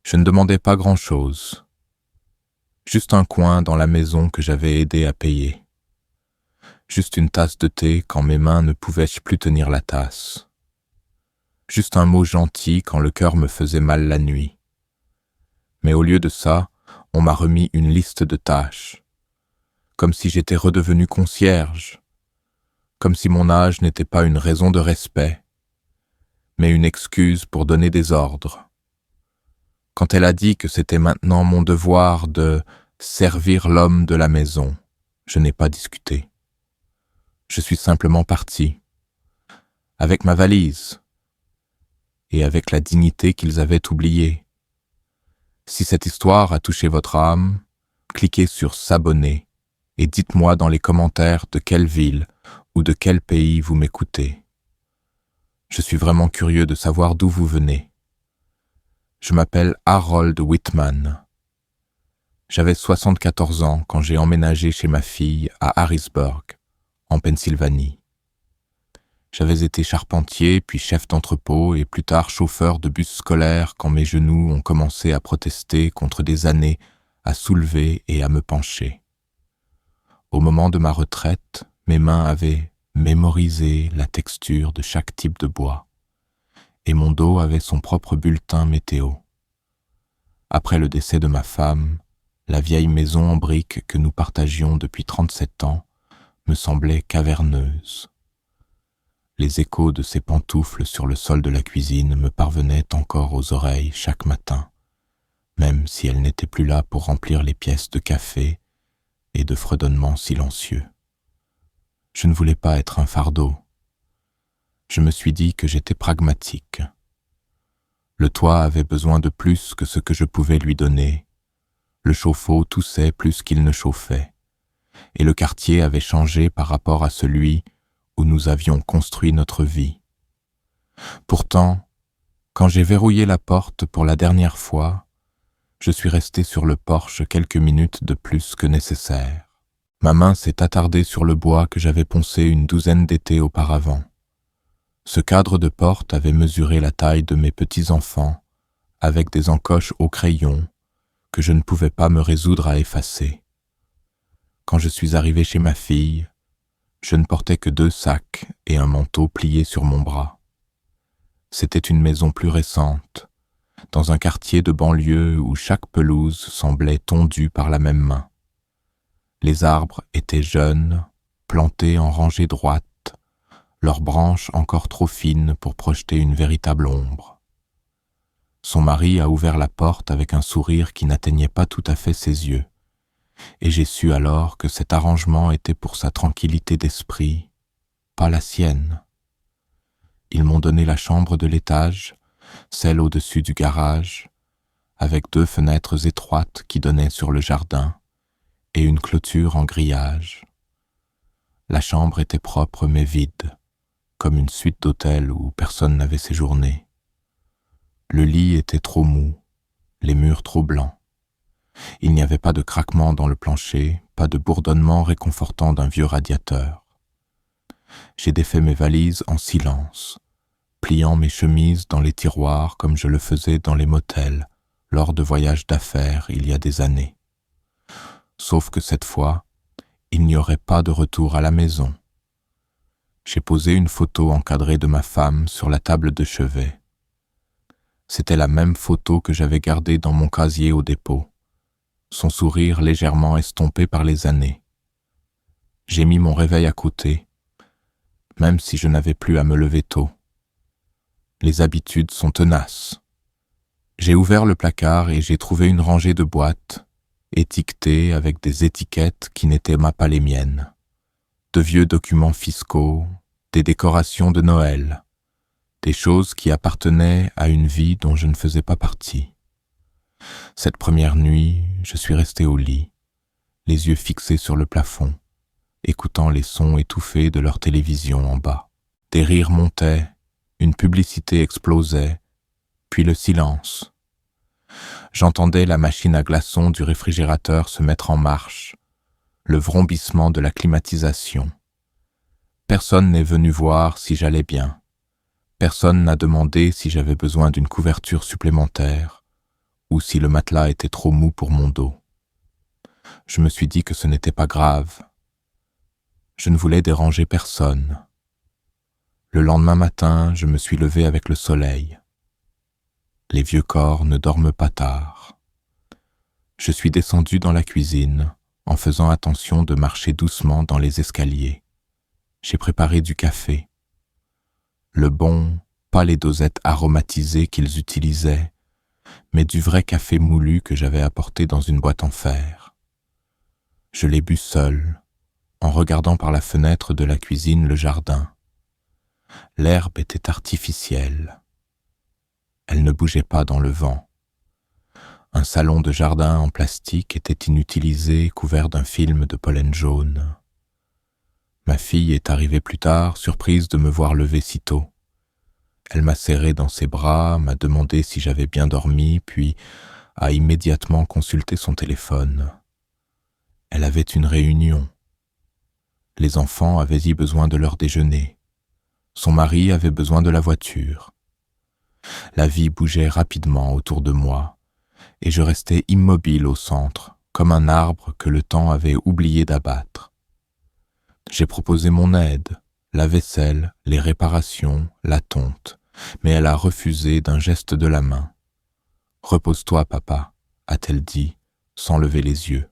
Je ne demandais pas grand-chose. Juste un coin dans la maison que j'avais aidé à payer. Juste une tasse de thé quand mes mains ne pouvaient plus tenir la tasse. Juste un mot gentil quand le cœur me faisait mal la nuit. Mais au lieu de ça, on m'a remis une liste de tâches. Comme si j'étais redevenu concierge. Comme si mon âge n'était pas une raison de respect, mais une excuse pour donner des ordres. Quand elle a dit que c'était maintenant mon devoir de servir l'homme de la maison, je n'ai pas discuté. Je suis simplement parti, avec ma valise, et avec la dignité qu'ils avaient oubliée. Si cette histoire a touché votre âme, cliquez sur s'abonner et dites-moi dans les commentaires de quelle ville ou de quel pays vous m'écoutez. Je suis vraiment curieux de savoir d'où vous venez. Je m'appelle Harold Whitman. J'avais 74 ans quand j'ai emménagé chez ma fille à Harrisburg, en Pennsylvanie. J'avais été charpentier, puis chef d'entrepôt et plus tard chauffeur de bus scolaire quand mes genoux ont commencé à protester contre des années à soulever et à me pencher. Au moment de ma retraite, mes mains avaient mémorisé la texture de chaque type de bois, et mon dos avait son propre bulletin météo. Après le décès de ma femme, la vieille maison en briques que nous partagions depuis 37 ans me semblait caverneuse. Les échos de ses pantoufles sur le sol de la cuisine me parvenaient encore aux oreilles chaque matin, même si elle n'était plus là pour remplir les pièces de café et de fredonnements silencieux. Je ne voulais pas être un fardeau. Je me suis dit que j'étais pragmatique. Le toit avait besoin de plus que ce que je pouvais lui donner. Le chauffe-eau toussait plus qu'il ne chauffait, et le quartier avait changé par rapport à celui où nous avions construit notre vie. Pourtant, quand j'ai verrouillé la porte pour la dernière fois, je suis resté sur le porche quelques minutes de plus que nécessaire. Ma main s'est attardée sur le bois que j'avais poncé une douzaine d'étés auparavant. Ce cadre de porte avait mesuré la taille de mes petits-enfants, avec des encoches au crayon que je ne pouvais pas me résoudre à effacer. Quand je suis arrivé chez ma fille, je ne portais que 2 sacs et un manteau plié sur mon bras. C'était une maison plus récente, dans un quartier de banlieue où chaque pelouse semblait tondue par la même main. Les arbres étaient jeunes, plantés en rangées droites, leurs branches encore trop fines pour projeter une véritable ombre. Son mari a ouvert la porte avec un sourire qui n'atteignait pas tout à fait ses yeux, et j'ai su alors que cet arrangement était pour sa tranquillité d'esprit, pas la sienne. Ils m'ont donné la chambre de l'étage, celle au-dessus du garage, avec 2 fenêtres étroites qui donnaient sur le jardin, et une clôture en grillage. La chambre était propre mais vide, comme une suite d'hôtels où personne n'avait séjourné. Le lit était trop mou, les murs trop blancs. Il n'y avait pas de craquement dans le plancher, pas de bourdonnement réconfortant d'un vieux radiateur. J'ai défait mes valises en silence, pliant mes chemises dans les tiroirs comme je le faisais dans les motels lors de voyages d'affaires il y a des années. Sauf que cette fois, il n'y aurait pas de retour à la maison. J'ai posé une photo encadrée de ma femme sur la table de chevet. C'était la même photo que j'avais gardée dans mon casier au dépôt, son sourire légèrement estompé par les années. J'ai mis mon réveil à côté, même si je n'avais plus à me lever tôt. Les habitudes sont tenaces. J'ai ouvert le placard et j'ai trouvé une rangée de boîtes, étiquetées avec des étiquettes qui n'étaient pas les miennes. De vieux documents fiscaux, des décorations de Noël, des choses qui appartenaient à une vie dont je ne faisais pas partie. Cette première nuit, je suis resté au lit, les yeux fixés sur le plafond, écoutant les sons étouffés de leur télévision en bas. Des rires montaient, une publicité explosait, puis le silence. J'entendais la machine à glaçons du réfrigérateur se mettre en marche, le vrombissement de la climatisation. Personne n'est venu voir si j'allais bien. Personne n'a demandé si j'avais besoin d'une couverture supplémentaire ou si le matelas était trop mou pour mon dos. Je me suis dit que ce n'était pas grave. Je ne voulais déranger personne. Le lendemain matin, je me suis levé avec le soleil. Les vieux corps ne dorment pas tard. Je suis descendu dans la cuisine, en faisant attention de marcher doucement dans les escaliers. J'ai préparé du café. Le bon, pas les dosettes aromatisées qu'ils utilisaient, mais du vrai café moulu que j'avais apporté dans une boîte en fer. Je l'ai bu seul, en regardant par la fenêtre de la cuisine le jardin. L'herbe était artificielle. Elle ne bougeait pas dans le vent. Un salon de jardin en plastique était inutilisé, couvert d'un film de pollen jaune. Ma fille est arrivée plus tard, surprise de me voir lever si tôt. Elle m'a serré dans ses bras, m'a demandé si j'avais bien dormi, puis a immédiatement consulté son téléphone. Elle avait une réunion. Les enfants avaient eu besoin de leur déjeuner. Son mari avait besoin de la voiture. La vie bougeait rapidement autour de moi, et je restais immobile au centre, comme un arbre que le temps avait oublié d'abattre. J'ai proposé mon aide, la vaisselle, les réparations, la tonte, mais elle a refusé d'un geste de la main. « Repose-toi, papa », a-t-elle dit, sans lever les yeux.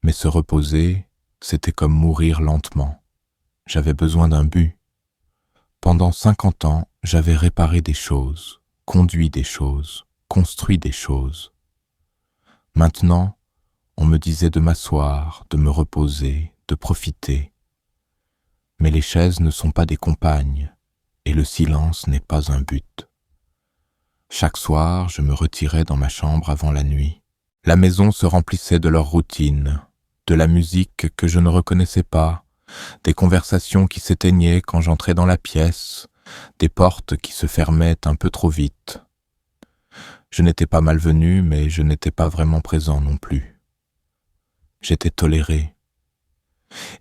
Mais se reposer, c'était comme mourir lentement. J'avais besoin d'un but. Pendant 50 ans, j'avais réparé des choses, conduit des choses, construit des choses. Maintenant, on me disait de m'asseoir, de me reposer, de profiter. Mais les chaises ne sont pas des compagnes, et le silence n'est pas un but. Chaque soir, je me retirais dans ma chambre avant la nuit. La maison se remplissait de leur routine, de la musique que je ne reconnaissais pas, des conversations qui s'éteignaient quand j'entrais dans la pièce, des portes qui se fermaient un peu trop vite. Je n'étais pas malvenu, mais je n'étais pas vraiment présent non plus. J'étais toléré.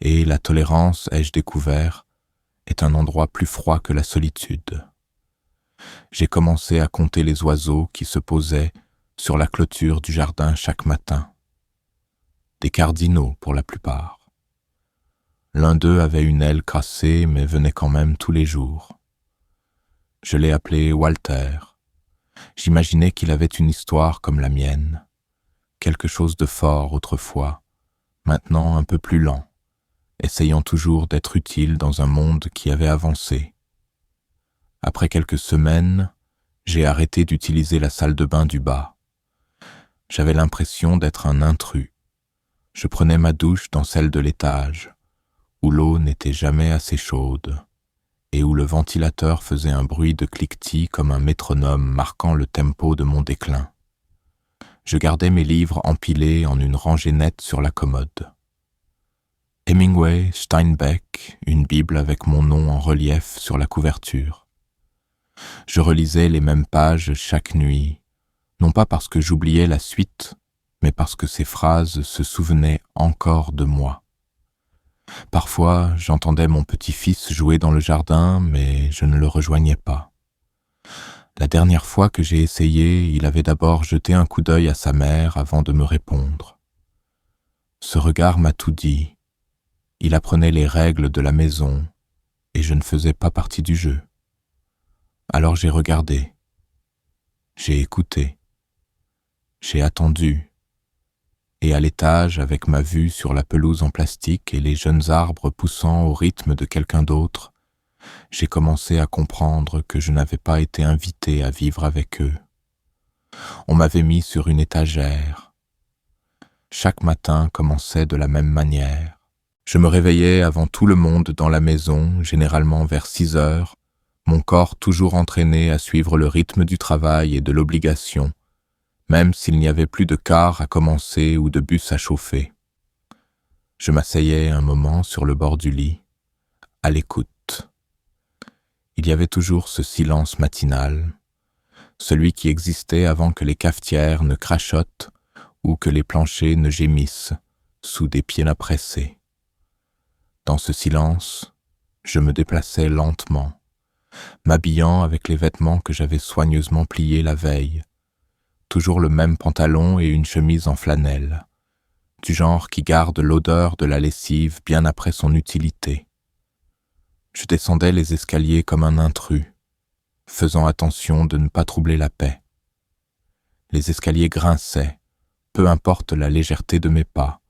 Et la tolérance, ai-je découvert, est un endroit plus froid que la solitude. J'ai commencé à compter les oiseaux qui se posaient sur la clôture du jardin chaque matin. Des cardinaux pour la plupart. L'un d'eux avait une aile cassée, mais venait quand même tous les jours. Je l'ai appelé Walter. J'imaginais qu'il avait une histoire comme la mienne. Quelque chose de fort autrefois, maintenant un peu plus lent, essayant toujours d'être utile dans un monde qui avait avancé. Après quelques semaines, j'ai arrêté d'utiliser la salle de bain du bas. J'avais l'impression d'être un intrus. Je prenais ma douche dans celle de l'étage, où l'eau n'était jamais assez chaude, et où le ventilateur faisait un bruit de cliquetis comme un métronome marquant le tempo de mon déclin. Je gardais mes livres empilés en une rangée nette sur la commode. Hemingway, Steinbeck, une Bible avec mon nom en relief sur la couverture. Je relisais les mêmes pages chaque nuit, non pas parce que j'oubliais la suite, mais parce que ces phrases se souvenaient encore de moi. Parfois, j'entendais mon petit-fils jouer dans le jardin, mais je ne le rejoignais pas. La dernière fois que j'ai essayé, il avait d'abord jeté un coup d'œil à sa mère avant de me répondre. Ce regard m'a tout dit. Il apprenait les règles de la maison, et je ne faisais pas partie du jeu. Alors j'ai regardé. J'ai écouté. J'ai attendu. Et à l'étage, avec ma vue sur la pelouse en plastique et les jeunes arbres poussant au rythme de quelqu'un d'autre, j'ai commencé à comprendre que je n'avais pas été invité à vivre avec eux. On m'avait mis sur une étagère. Chaque matin commençait de la même manière. Je me réveillais avant tout le monde dans la maison, généralement vers 6 heures, mon corps toujours entraîné à suivre le rythme du travail et de l'obligation, même s'il n'y avait plus de car à commencer ou de bus à chauffer. Je m'asseyais un moment sur le bord du lit, à l'écoute. Il y avait toujours ce silence matinal, celui qui existait avant que les cafetières ne crachotent ou que les planchers ne gémissent sous des pieds pressés. Dans ce silence, je me déplaçais lentement, m'habillant avec les vêtements que j'avais soigneusement pliés la veille, toujours le même pantalon et une chemise en flanelle, du genre qui garde l'odeur de la lessive bien après son utilité. Je descendais les escaliers comme un intrus, faisant attention de ne pas troubler la paix. Les escaliers grinçaient, peu importe la légèreté de mes pas,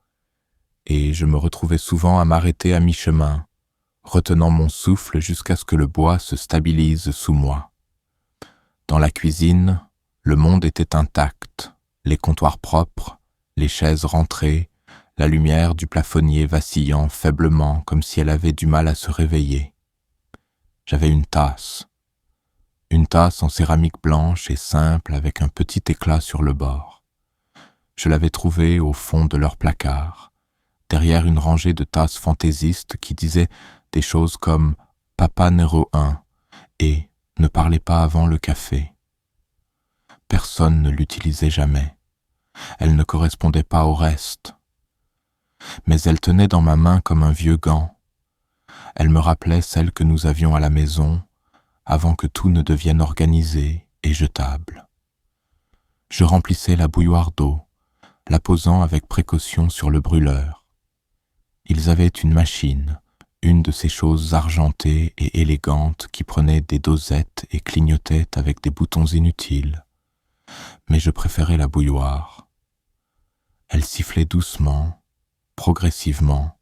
et je me retrouvais souvent à m'arrêter à mi-chemin, retenant mon souffle jusqu'à ce que le bois se stabilise sous moi. Dans la cuisine, le monde était intact, les comptoirs propres, les chaises rentrées, la lumière du plafonnier vacillant faiblement comme si elle avait du mal à se réveiller. J'avais une tasse en céramique blanche et simple avec un petit éclat sur le bord. Je l'avais trouvée au fond de leur placard, derrière une rangée de tasses fantaisistes qui disaient des choses comme « Papa Nero 1 » et « Ne parlez pas avant le café ». Personne ne l'utilisait jamais. Elle ne correspondait pas au reste. Mais elle tenait dans ma main comme un vieux gant. Elle me rappelait celle que nous avions à la maison avant que tout ne devienne organisé et jetable. Je remplissais la bouilloire d'eau, la posant avec précaution sur le brûleur. Ils avaient une machine, une de ces choses argentées et élégantes qui prenaient des dosettes et clignotaient avec des boutons inutiles. Mais je préférais la bouilloire. Elle sifflait doucement, progressivement,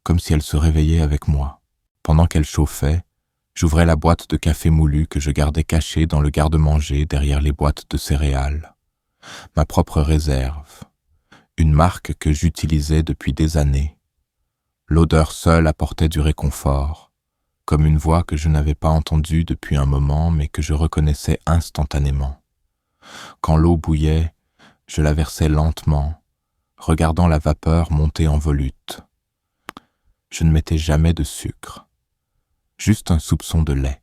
comme si elle se réveillait avec moi. Pendant qu'elle chauffait, j'ouvrais la boîte de café moulu que je gardais cachée dans le garde-manger derrière les boîtes de céréales. Ma propre réserve, une marque que j'utilisais depuis des années. L'odeur seule apportait du réconfort, comme une voix que je n'avais pas entendue depuis un moment mais que je reconnaissais instantanément. Quand l'eau bouillait, je la versais lentement, regardant la vapeur monter en volute. Je ne mettais jamais de sucre, juste un soupçon de lait.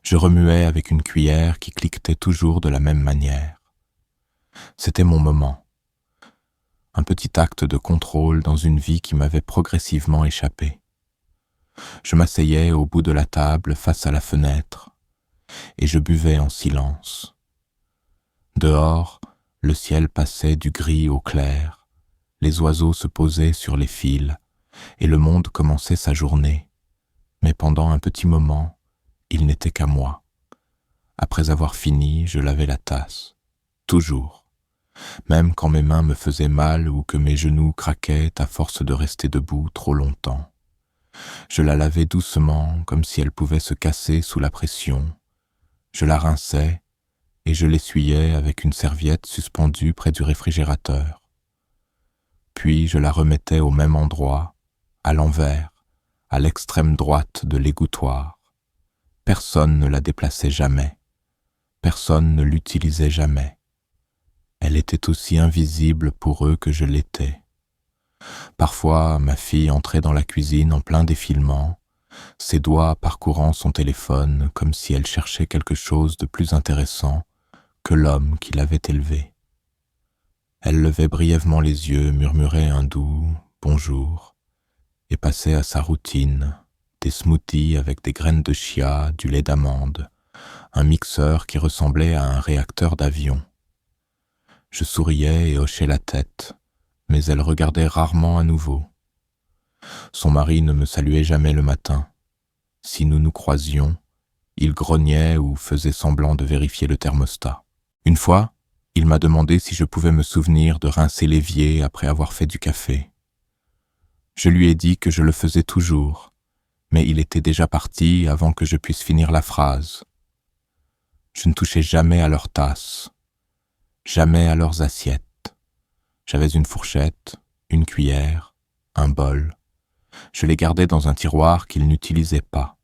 Je remuais avec une cuillère qui cliquetait toujours de la même manière. C'était mon moment. Un petit acte de contrôle dans une vie qui m'avait progressivement échappé. Je m'asseyais au bout de la table face à la fenêtre et je buvais en silence. Dehors, le ciel passait du gris au clair, les oiseaux se posaient sur les fils et le monde commençait sa journée. Mais pendant un petit moment, il n'était qu'à moi. Après avoir fini, je lavais la tasse. Toujours. Même quand mes mains me faisaient mal ou que mes genoux craquaient à force de rester debout trop longtemps. Je la lavais doucement, comme si elle pouvait se casser sous la pression. Je la rinçais et je l'essuyais avec une serviette suspendue près du réfrigérateur. Puis je la remettais au même endroit, à l'envers, à l'extrême droite de l'égouttoir. Personne ne la déplaçait jamais. Personne ne l'utilisait jamais. Elle était aussi invisible pour eux que je l'étais. Parfois, ma fille entrait dans la cuisine en plein défilement, ses doigts parcourant son téléphone comme si elle cherchait quelque chose de plus intéressant que l'homme qui l'avait élevée. Elle levait brièvement les yeux, murmurait un doux « bonjour » et passait à sa routine, des smoothies avec des graines de chia, du lait d'amande, un mixeur qui ressemblait à un réacteur d'avion. Je souriais et hochais la tête, mais elle regardait rarement à nouveau. Son mari ne me saluait jamais le matin. Si nous nous croisions, il grognait ou faisait semblant de vérifier le thermostat. Une fois, il m'a demandé si je pouvais me souvenir de rincer l'évier après avoir fait du café. Je lui ai dit que je le faisais toujours, mais il était déjà parti avant que je puisse finir la phrase. Je ne touchais jamais à leurs tasses, jamais à leurs assiettes. J'avais une fourchette, une cuillère, un bol. Je les gardais dans un tiroir qu'ils n'utilisaient pas.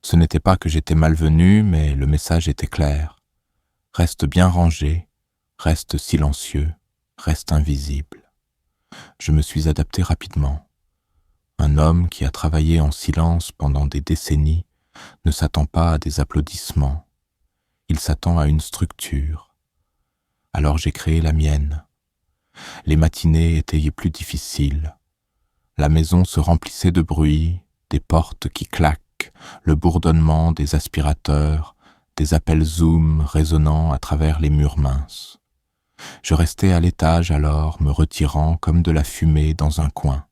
Ce n'était pas que j'étais malvenu, mais le message était clair. Reste bien rangé, reste silencieux, reste invisible. Je me suis adapté rapidement. Un homme qui a travaillé en silence pendant des décennies ne s'attend pas à des applaudissements. Il s'attend à une structure. Alors j'ai créé la mienne. Les matinées étaient plus difficiles. La maison se remplissait de bruit, des portes qui claquent, le bourdonnement des aspirateurs, des appels Zoom résonnant à travers les murs minces. Je restais à l'étage alors, me retirant comme de la fumée dans un coin.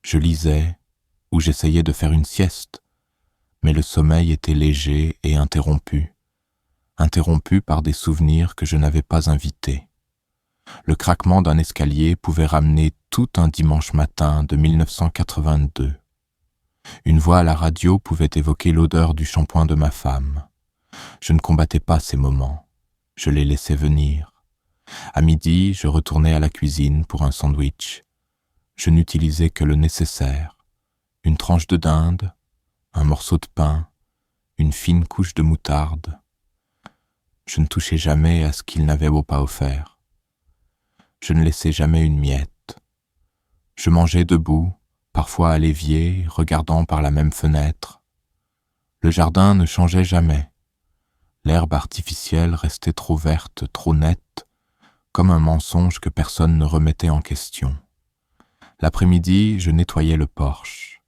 Je lisais, ou j'essayais de faire une sieste, mais le sommeil était léger et interrompu par des souvenirs que je n'avais pas invités. Le craquement d'un escalier pouvait ramener tout un dimanche matin de 1982. Une voix à la radio pouvait évoquer l'odeur du shampoing de ma femme. Je ne combattais pas ces moments, je les laissais venir. À midi, je retournais à la cuisine pour un sandwich. Je n'utilisais que le nécessaire. Une tranche de dinde, un morceau de pain, une fine couche de moutarde. Je ne touchais jamais à ce qu'il n'avait beau pas offert. Je ne laissais jamais une miette. Je mangeais debout, parfois à l'évier, regardant par la même fenêtre. Le jardin ne changeait jamais. L'herbe artificielle restait trop verte, trop nette, comme un mensonge que personne ne remettait en question. L'après-midi, je nettoyais le porche.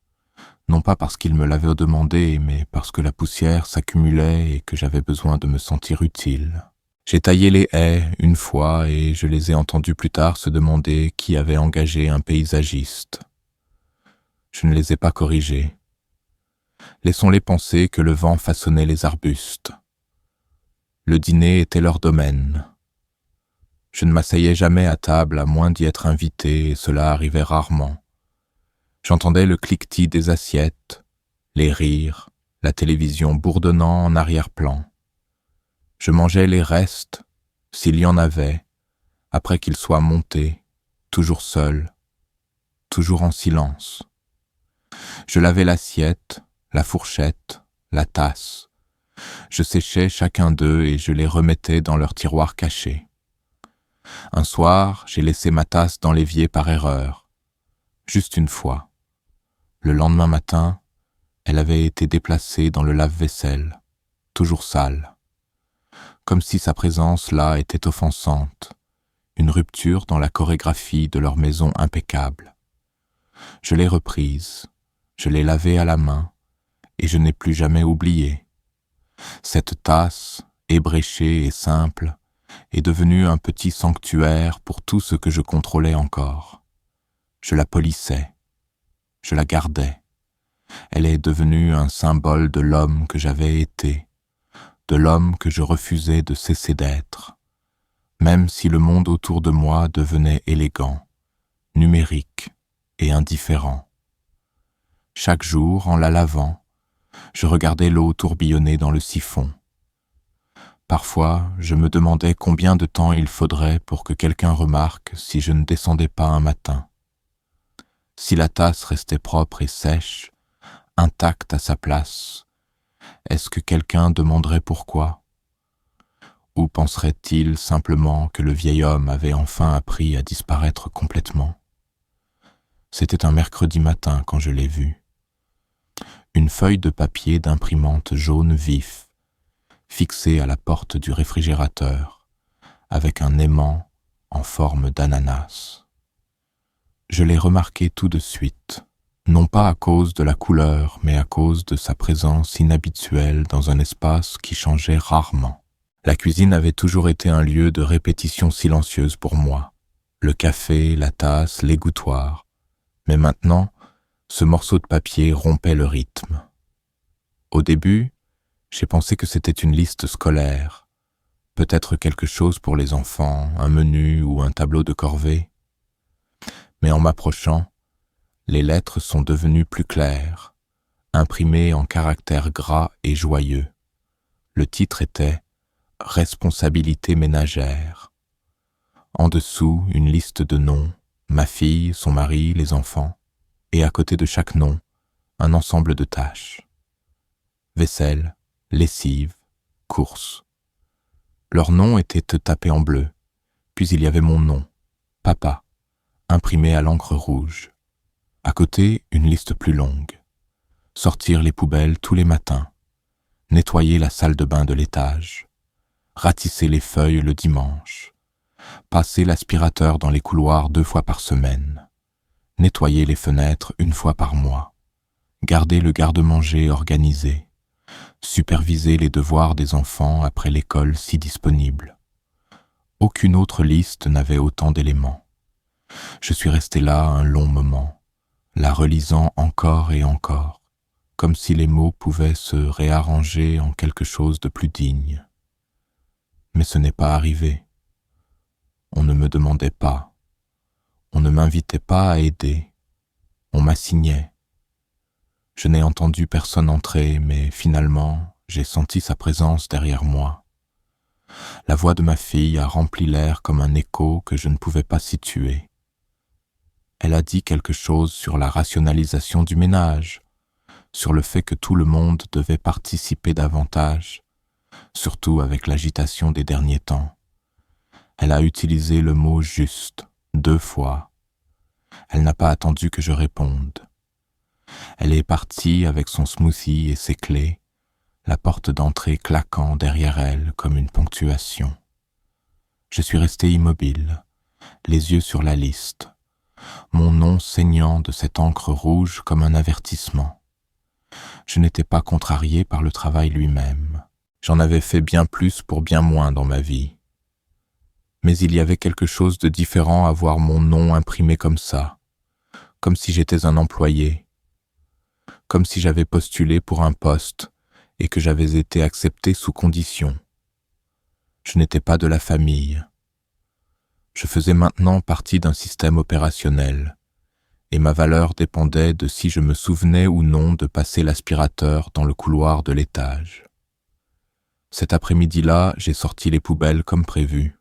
Non pas parce qu'il me l'avait demandé, mais parce que la poussière s'accumulait et que j'avais besoin de me sentir utile. J'ai taillé les haies une fois et je les ai entendus plus tard se demander qui avait engagé un paysagiste. Je ne les ai pas corrigés. Laissons-les penser que le vent façonnait les arbustes. Le dîner était leur domaine. Je ne m'asseyais jamais à table à moins d'y être invité et cela arrivait rarement. J'entendais le cliquetis des assiettes, les rires, la télévision bourdonnant en arrière-plan. Je mangeais les restes, s'il y en avait, après qu'ils soient montés, toujours seul, toujours en silence. Je lavais l'assiette, la fourchette, la tasse. Je séchais chacun d'eux et je les remettais dans leur tiroir caché. Un soir, j'ai laissé ma tasse dans l'évier par erreur. Juste une fois. Le lendemain matin, elle avait été déplacée dans le lave-vaisselle, toujours sale. Comme si sa présence là était offensante, une rupture dans la chorégraphie de leur maison impeccable. Je l'ai reprise, je l'ai lavée à la main, et je n'ai plus jamais oublié. Cette tasse, ébréchée et simple, est devenue un petit sanctuaire pour tout ce que je contrôlais encore. Je la polissais, je la gardais. Elle est devenue un symbole de l'homme que j'avais été, de l'homme que je refusais de cesser d'être, même si le monde autour de moi devenait élégant, numérique et indifférent. Chaque jour, en la lavant, je regardais l'eau tourbillonner dans le siphon. Parfois, je me demandais combien de temps il faudrait pour que quelqu'un remarque si je ne descendais pas un matin. Si la tasse restait propre et sèche, intacte à sa place, est-ce que quelqu'un demanderait pourquoi? Ou penserait-il simplement que le vieil homme avait enfin appris à disparaître complètement? C'était un mercredi matin quand je l'ai vu. Une feuille de papier d'imprimante jaune vif, fixée à la porte du réfrigérateur, avec un aimant en forme d'ananas. Je l'ai remarqué tout de suite, non pas à cause de la couleur, mais à cause de sa présence inhabituelle dans un espace qui changeait rarement. La cuisine avait toujours été un lieu de répétition silencieuse pour moi. Le café, la tasse, l'égouttoir. Mais maintenant, ce morceau de papier rompait le rythme. Au début, j'ai pensé que c'était une liste scolaire, peut-être quelque chose pour les enfants, un menu ou un tableau de corvée. Mais en m'approchant, les lettres sont devenues plus claires, imprimées en caractères gras et joyeux. Le titre était « Responsabilité ménagère ». En dessous, une liste de noms, ma fille, son mari, les enfants, et à côté de chaque nom, un ensemble de tâches. Vaisselle, lessive, courses. Leurs noms étaient tapés en bleu, puis il y avait mon nom, papa, imprimé à l'encre rouge. À côté, une liste plus longue. Sortir les poubelles tous les matins, nettoyer la salle de bain de l'étage, ratisser les feuilles le dimanche, passer l'aspirateur dans les couloirs 2 fois par semaine, nettoyer les fenêtres 1 fois par mois, garder le garde-manger organisé, superviser les devoirs des enfants après l'école si disponible. Aucune autre liste n'avait autant d'éléments. Je suis resté là un long moment, la relisant encore et encore, comme si les mots pouvaient se réarranger en quelque chose de plus digne. Mais ce n'est pas arrivé. On ne me demandait pas. On ne m'invitait pas à aider. On m'assignait. Je n'ai entendu personne entrer, mais finalement, j'ai senti sa présence derrière moi. La voix de ma fille a rempli l'air comme un écho que je ne pouvais pas situer. Elle a dit quelque chose sur la rationalisation du ménage, sur le fait que tout le monde devait participer davantage, surtout avec l'agitation des derniers temps. Elle a utilisé le mot « juste » 2 fois. Elle n'a pas attendu que je réponde. Elle est partie avec son smoothie et ses clés, la porte d'entrée claquant derrière elle comme une ponctuation. Je suis resté immobile, les yeux sur la liste, mon nom saignant de cette encre rouge comme un avertissement. Je n'étais pas contrarié par le travail lui-même. J'en avais fait bien plus pour bien moins dans ma vie. Mais il y avait quelque chose de différent à voir mon nom imprimé comme ça, comme si j'étais un employé, comme si j'avais postulé pour un poste et que j'avais été accepté sous condition. Je n'étais pas de la famille. Je faisais maintenant partie d'un système opérationnel, et ma valeur dépendait de si je me souvenais ou non de passer l'aspirateur dans le couloir de l'étage. Cet après-midi-là, j'ai sorti les poubelles comme prévu.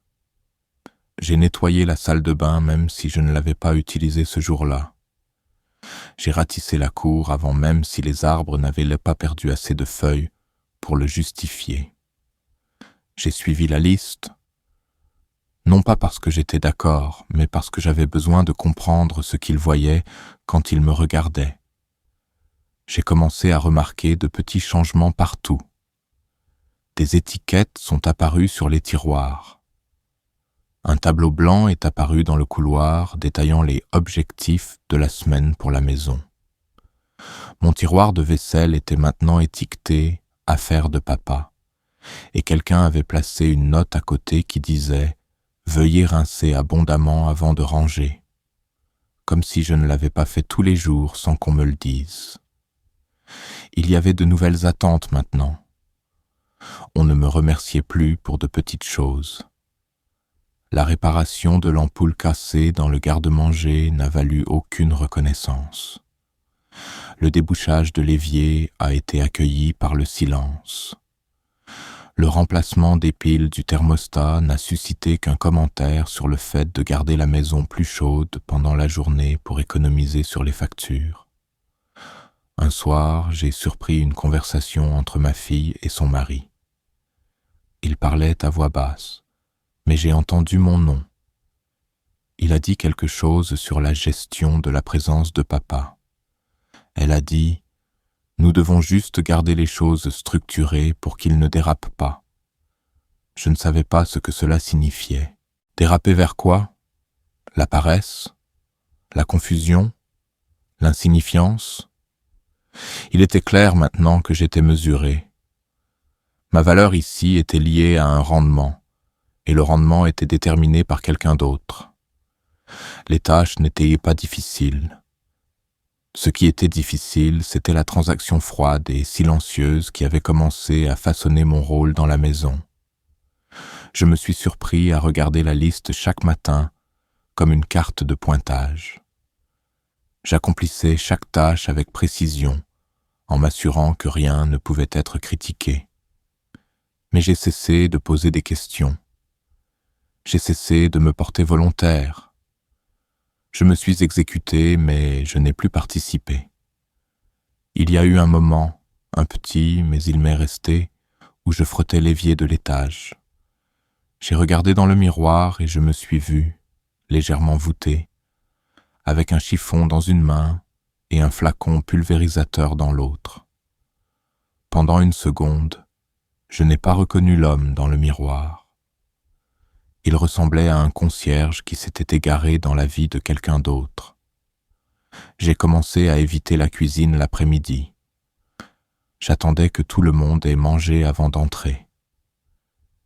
J'ai nettoyé la salle de bain même si je ne l'avais pas utilisée ce jour-là. J'ai ratissé la cour avant même si les arbres n'avaient pas perdu assez de feuilles pour le justifier. J'ai suivi la liste, non pas parce que j'étais d'accord, mais parce que j'avais besoin de comprendre ce qu'ils voyaient quand ils me regardaient. J'ai commencé à remarquer de petits changements partout. Des étiquettes sont apparues sur les tiroirs. Un tableau blanc est apparu dans le couloir détaillant les objectifs de la semaine pour la maison. Mon tiroir de vaisselle était maintenant étiqueté « Affaires de papa » et quelqu'un avait placé une note à côté qui disait « Veuillez rincer abondamment avant de ranger », comme si je ne l'avais pas fait tous les jours sans qu'on me le dise. Il y avait de nouvelles attentes maintenant. On ne me remerciait plus pour de petites choses. La réparation de l'ampoule cassée dans le garde-manger n'a valu aucune reconnaissance. Le débouchage de l'évier a été accueilli par le silence. Le remplacement des piles du thermostat n'a suscité qu'un commentaire sur le fait de garder la maison plus chaude pendant la journée pour économiser sur les factures. Un soir, j'ai surpris une conversation entre ma fille et son mari. Ils parlaient à voix basse. Mais j'ai entendu mon nom. Il a dit quelque chose sur la gestion de la présence de papa. Elle a dit « Nous devons juste garder les choses structurées pour qu'ils ne dérapent pas. » Je ne savais pas ce que cela signifiait. Déraper vers quoi? La paresse? La confusion? L'insignifiance? Il était clair maintenant que j'étais mesuré. Ma valeur ici était liée à un rendement. Et le rendement était déterminé par quelqu'un d'autre. Les tâches n'étaient pas difficiles. Ce qui était difficile, c'était la transaction froide et silencieuse qui avait commencé à façonner mon rôle dans la maison. Je me suis surpris à regarder la liste chaque matin comme une carte de pointage. J'accomplissais chaque tâche avec précision, en m'assurant que rien ne pouvait être critiqué. Mais j'ai cessé de poser des questions. J'ai cessé de me porter volontaire. Je me suis exécuté, mais je n'ai plus participé. Il y a eu un moment, un petit, mais il m'est resté, où je frottais l'évier de l'étage. J'ai regardé dans le miroir et je me suis vu, légèrement voûté, avec un chiffon dans une main et un flacon pulvérisateur dans l'autre. Pendant une seconde, je n'ai pas reconnu l'homme dans le miroir. Il ressemblait à un concierge qui s'était égaré dans la vie de quelqu'un d'autre. J'ai commencé à éviter la cuisine l'après-midi. J'attendais que tout le monde ait mangé avant d'entrer.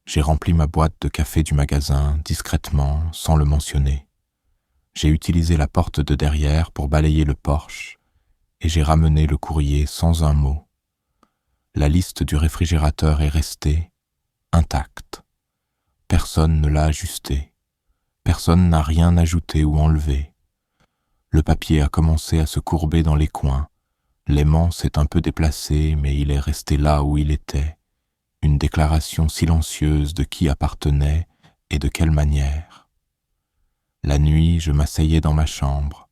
J'ai rempli ma boîte de café du magasin discrètement, sans le mentionner. J'ai utilisé la porte de derrière pour balayer le porche et j'ai ramené le courrier sans un mot. La liste du réfrigérateur est restée intacte. Personne ne l'a ajustée. Personne n'a rien ajouté ou enlevé. Le papier a commencé à se courber dans les coins. L'aimant s'est un peu déplacé, mais il est resté là où il était. Une déclaration silencieuse de qui appartenait et de quelle manière. La nuit, je m'asseyais dans ma chambre,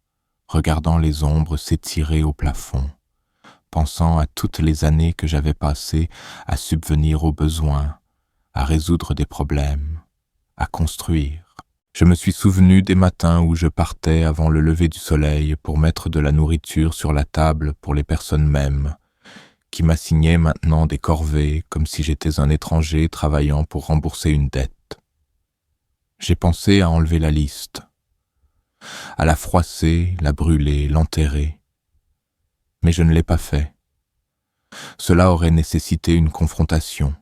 regardant les ombres s'étirer au plafond, pensant à toutes les années que j'avais passées à subvenir aux besoins, à résoudre des problèmes, à construire. Je me suis souvenu des matins où je partais avant le lever du soleil pour mettre de la nourriture sur la table pour les personnes mêmes, qui m'assignaient maintenant des corvées comme si j'étais un étranger travaillant pour rembourser une dette. J'ai pensé à enlever la liste, à la froisser, la brûler, l'enterrer. Mais je ne l'ai pas fait. Cela aurait nécessité une confrontation.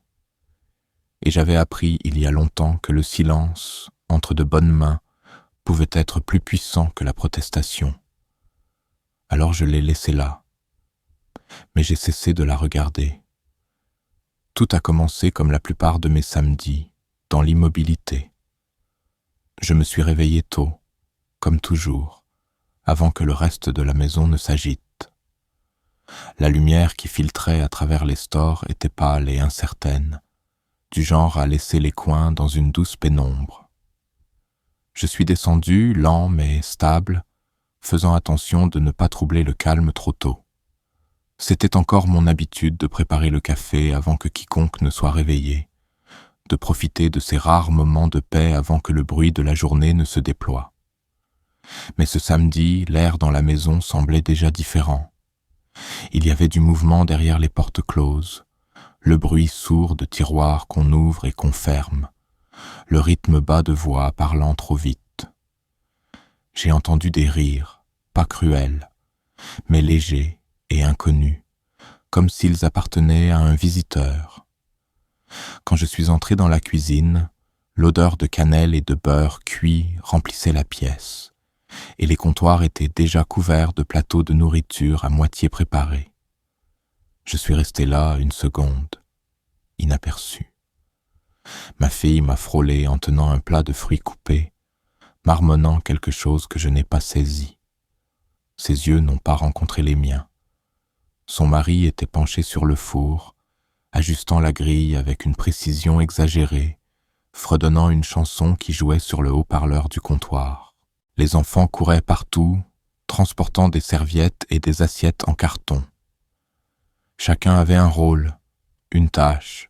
Et j'avais appris il y a longtemps que le silence, entre de bonnes mains, pouvait être plus puissant que la protestation. Alors je l'ai laissée là. Mais j'ai cessé de la regarder. Tout a commencé comme la plupart de mes samedis, dans l'immobilité. Je me suis réveillé tôt, comme toujours, avant que le reste de la maison ne s'agite. La lumière qui filtrait à travers les stores était pâle et incertaine, du genre à laisser les coins dans une douce pénombre. Je suis descendu, lent mais stable, faisant attention de ne pas troubler le calme trop tôt. C'était encore mon habitude de préparer le café avant que quiconque ne soit réveillé, de profiter de ces rares moments de paix avant que le bruit de la journée ne se déploie. Mais ce samedi, l'air dans la maison semblait déjà différent. Il y avait du mouvement derrière les portes closes, le bruit sourd de tiroirs qu'on ouvre et qu'on ferme, le rythme bas de voix parlant trop vite. J'ai entendu des rires, pas cruels, mais légers et inconnus, comme s'ils appartenaient à un visiteur. Quand je suis entré dans la cuisine, l'odeur de cannelle et de beurre cuit remplissait la pièce, et les comptoirs étaient déjà couverts de plateaux de nourriture à moitié préparés. Je suis resté là une seconde, inaperçu. Ma fille m'a frôlé en tenant un plat de fruits coupés, marmonnant quelque chose que je n'ai pas saisi. Ses yeux n'ont pas rencontré les miens. Son mari était penché sur le four, ajustant la grille avec une précision exagérée, fredonnant une chanson qui jouait sur le haut-parleur du comptoir. Les enfants couraient partout, transportant des serviettes et des assiettes en carton. Chacun avait un rôle, une tâche,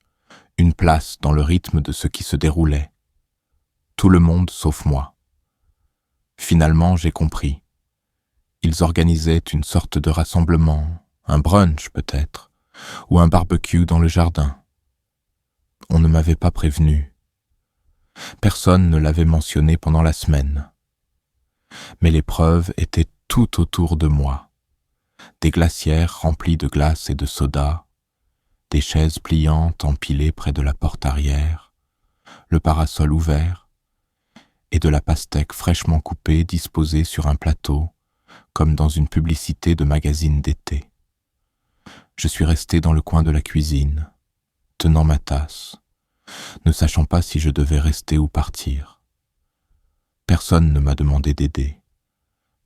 une place dans le rythme de ce qui se déroulait. Tout le monde sauf moi. Finalement, j'ai compris. Ils organisaient une sorte de rassemblement, un brunch peut-être, ou un barbecue dans le jardin. On ne m'avait pas prévenu. Personne ne l'avait mentionné pendant la semaine. Mais les preuves étaient tout autour de moi. Des glacières remplies de glace et de soda, des chaises pliantes empilées près de la porte arrière, le parasol ouvert, et de la pastèque fraîchement coupée disposée sur un plateau, comme dans une publicité de magazine d'été. Je suis resté dans le coin de la cuisine, tenant ma tasse, ne sachant pas si je devais rester ou partir. Personne ne m'a demandé d'aider.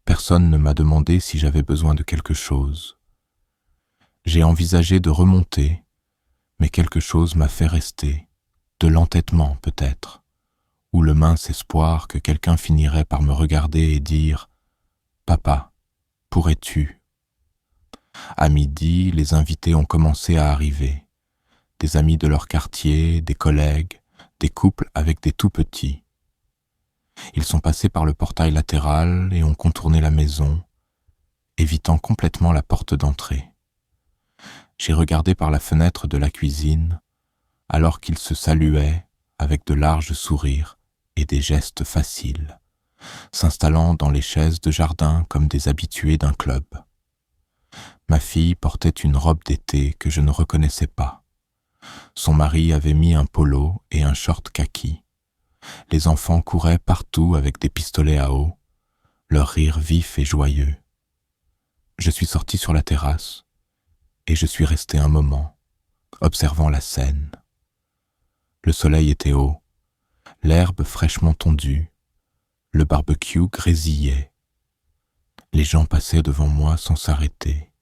Personne ne m'a demandé si j'avais besoin de quelque chose. J'ai envisagé de remonter, mais quelque chose m'a fait rester, de l'entêtement peut-être, ou le mince espoir que quelqu'un finirait par me regarder et dire « Papa, pourrais-tu » À midi, les invités ont commencé à arriver, des amis de leur quartier, des collègues, des couples avec des tout-petits. Ils sont passés par le portail latéral et ont contourné la maison, évitant complètement la porte d'entrée. J'ai regardé par la fenêtre de la cuisine, alors qu'ils se saluaient avec de larges sourires et des gestes faciles, s'installant dans les chaises de jardin comme des habitués d'un club. Ma fille portait une robe d'été que je ne reconnaissais pas. Son mari avait mis un polo et un short kaki. Les enfants couraient partout avec des pistolets à eau, leur rire vif et joyeux. Je suis sorti sur la terrasse et je suis resté un moment, observant la scène. Le soleil était haut, l'herbe fraîchement tondue, le barbecue grésillait. Les gens passaient devant moi sans s'arrêter.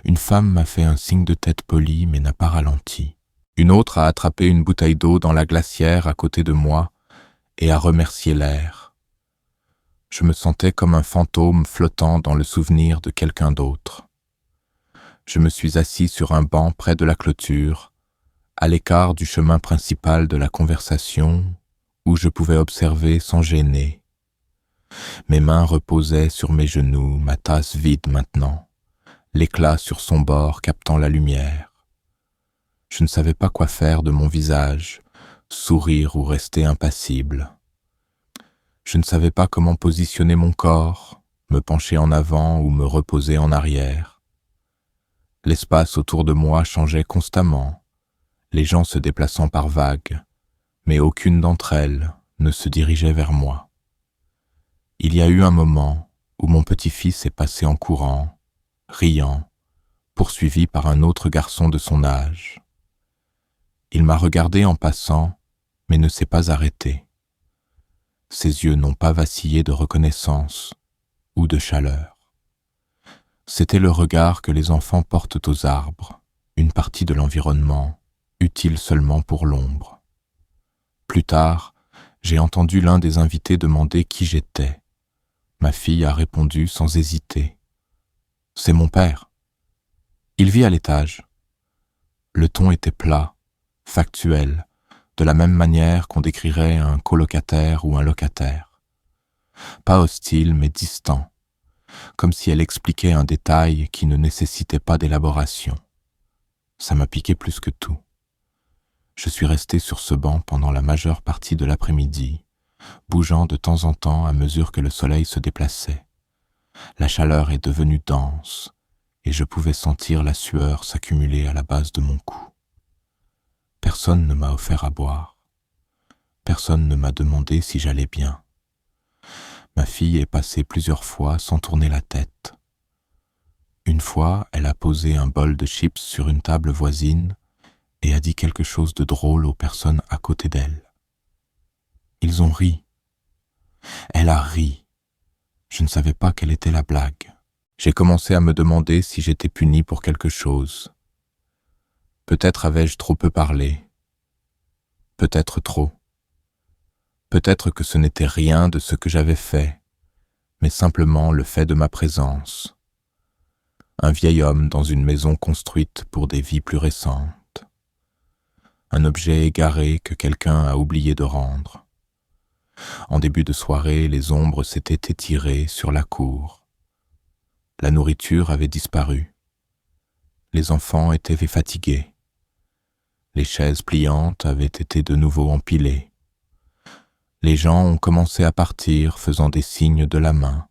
Une femme m'a fait un signe de tête poli mais n'a pas ralenti. Une autre a attrapé une bouteille d'eau dans la glacière à côté de moi et a remercié l'air. Je me sentais comme un fantôme flottant dans le souvenir de quelqu'un d'autre. Je me suis assis sur un banc près de la clôture, à l'écart du chemin principal de la conversation, où je pouvais observer sans gêner. Mes mains reposaient sur mes genoux, ma tasse vide maintenant, l'éclat sur son bord captant la lumière. Je ne savais pas quoi faire de mon visage, sourire ou rester impassible. Je ne savais pas comment positionner mon corps, me pencher en avant ou me reposer en arrière. L'espace autour de moi changeait constamment, les gens se déplaçant par vagues, mais aucune d'entre elles ne se dirigeait vers moi. Il y a eu un moment où mon petit-fils est passé en courant, riant, poursuivi par un autre garçon de son âge. Il m'a regardé en passant, mais ne s'est pas arrêté. Ses yeux n'ont pas vacillé de reconnaissance ou de chaleur. C'était le regard que les enfants portent aux arbres, une partie de l'environnement, utile seulement pour l'ombre. Plus tard, j'ai entendu l'un des invités demander qui j'étais. Ma fille a répondu sans hésiter. « C'est mon père. Il vit à l'étage. » Le ton était plat, factuel, de la même manière qu'on décrirait un colocataire ou un locataire. Pas hostile, mais distant, comme si elle expliquait un détail qui ne nécessitait pas d'élaboration. Ça m'a piqué plus que tout. Je suis resté sur ce banc pendant la majeure partie de l'après-midi, bougeant de temps en temps à mesure que le soleil se déplaçait. La chaleur est devenue dense, et je pouvais sentir la sueur s'accumuler à la base de mon cou. Personne ne m'a offert à boire. Personne ne m'a demandé si j'allais bien. Ma fille est passée plusieurs fois sans tourner la tête. Une fois, elle a posé un bol de chips sur une table voisine et a dit quelque chose de drôle aux personnes à côté d'elle. Ils ont ri. Elle a ri. Je ne savais pas quelle était la blague. J'ai commencé à me demander si j'étais puni pour quelque chose. Peut-être avais-je trop peu parlé. Peut-être trop. Peut-être que ce n'était rien de ce que j'avais fait, mais simplement le fait de ma présence. Un vieil homme dans une maison construite pour des vies plus récentes. Un objet égaré que quelqu'un a oublié de rendre. En début de soirée, les ombres s'étaient étirées sur la cour. La nourriture avait disparu. Les enfants étaient fatigués. Les chaises pliantes avaient été de nouveau empilées. Les gens ont commencé à partir, faisant des signes de la main,